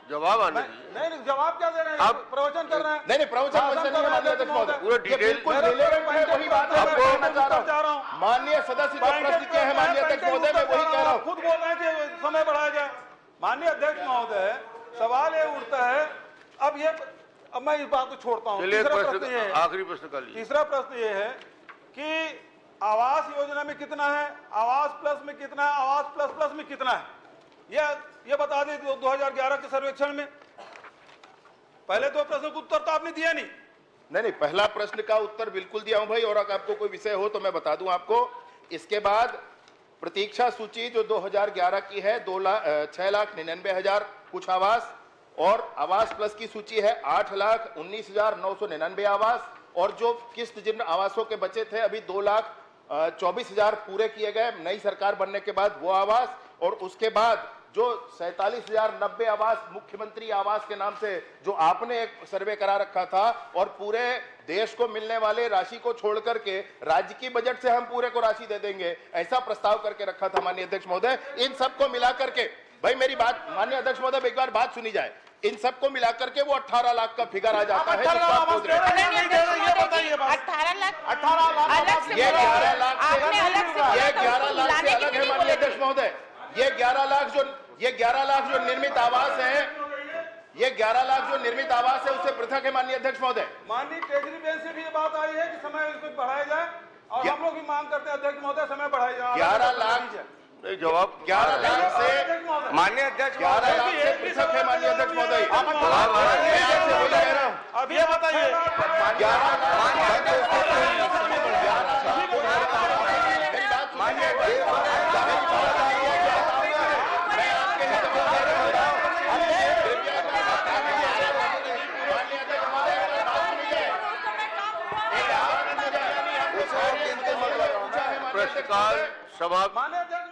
जवाब आने नहीं, जवाब क्या दे रहे हैं? आप प्रवचन कर रहे हैं। नहीं, प्रवचन वचन नहीं है माननीय अध्यक्ष महोदय, पूरा डिटेल बिल्कुल relevant है, वही बात है, मैं कहना चाह रहा हूं। माननीय सदस्य जो प्रश्न किए हैं माननीय अध्यक्ष महोदय, मैं वही कह रहा हूं। खुद बोल रहे हैं कि समय बढ़ाया जाए। माननीय अध्यक्ष महोदय, सवाल ये उठता है, अब मैं इस बात को छोड़ता हूँ। चलिए, तीसरा प्रश्न ये है, आखिरी प्रश्न कर लीजिए। तीसरा प्रश्न ये है कि आवास योजना में कितना है, आवास प्लस में कितना है, आवास प्लस प्लस में कितना है, ये बता दें 2011 के सर्वेक्षण में। पहले दो प्रश्न का उत्तर तो आपने दिया नहीं। नहीं, पहला प्रश्न का उत्तर बिल्कुल दिया हूं भाई, और अगर आपको कोई विषय हो तो मैं बता दूं आपको। इसके बाद प्रतीक्षा सूची जो 2011 की है 6,99,000 कुछ आवास, और आवास प्लस की सूची है 8,19,999 आवास, और जो किस्त जिन आवासों के बचे थे अभी 2,24,000 पूरे किए गए नई सरकार बनने के बाद वो आवास, और उसके बाद जो 47,090 आवास मुख्यमंत्री आवास के नाम से जो आपने एक सर्वे करा रखा था, और पूरे देश को मिलने वाले राशि को छोड़ करके राज्य की बजट से हम पूरे को राशि दे देंगे, ऐसा प्रस्ताव करके रखा था माननीय अध्यक्ष महोदय। इन सबको मिला करके, भाई मेरी बात माननीय अध्यक्ष महोदय एक बार बात सुनी जाए, इन सबको मिला करके वो 18 लाख का फिगर आ जाता है। 18 लाख अलग से ये 11 लाख से अलग है माननीय अध्यक्ष महोदय। ये 11 लाख जो निर्मित आवास है, ये 11 लाख जो निर्मित आवास है उससे पृथक है माननीय अध्यक्ष महोदय। माननीय ट्रेजरी बेंच से भी ये बात आई है कि समय इसको बढ़ाया जाए, और हम लोग भी मांग करते हैं अध्यक्ष महोदय समय बढ़ाया जाए। 11 लाख नहीं, जवाब 11 लाख से माननीय अध्यक्ष 11 लाख से पृथक है माननीय अध्यक्ष महोदय। मैं आपसे वही कह रहा हूं। अब ये बताइए 11 प्रश्नकाल समाप्त। माननीय अध्यक्ष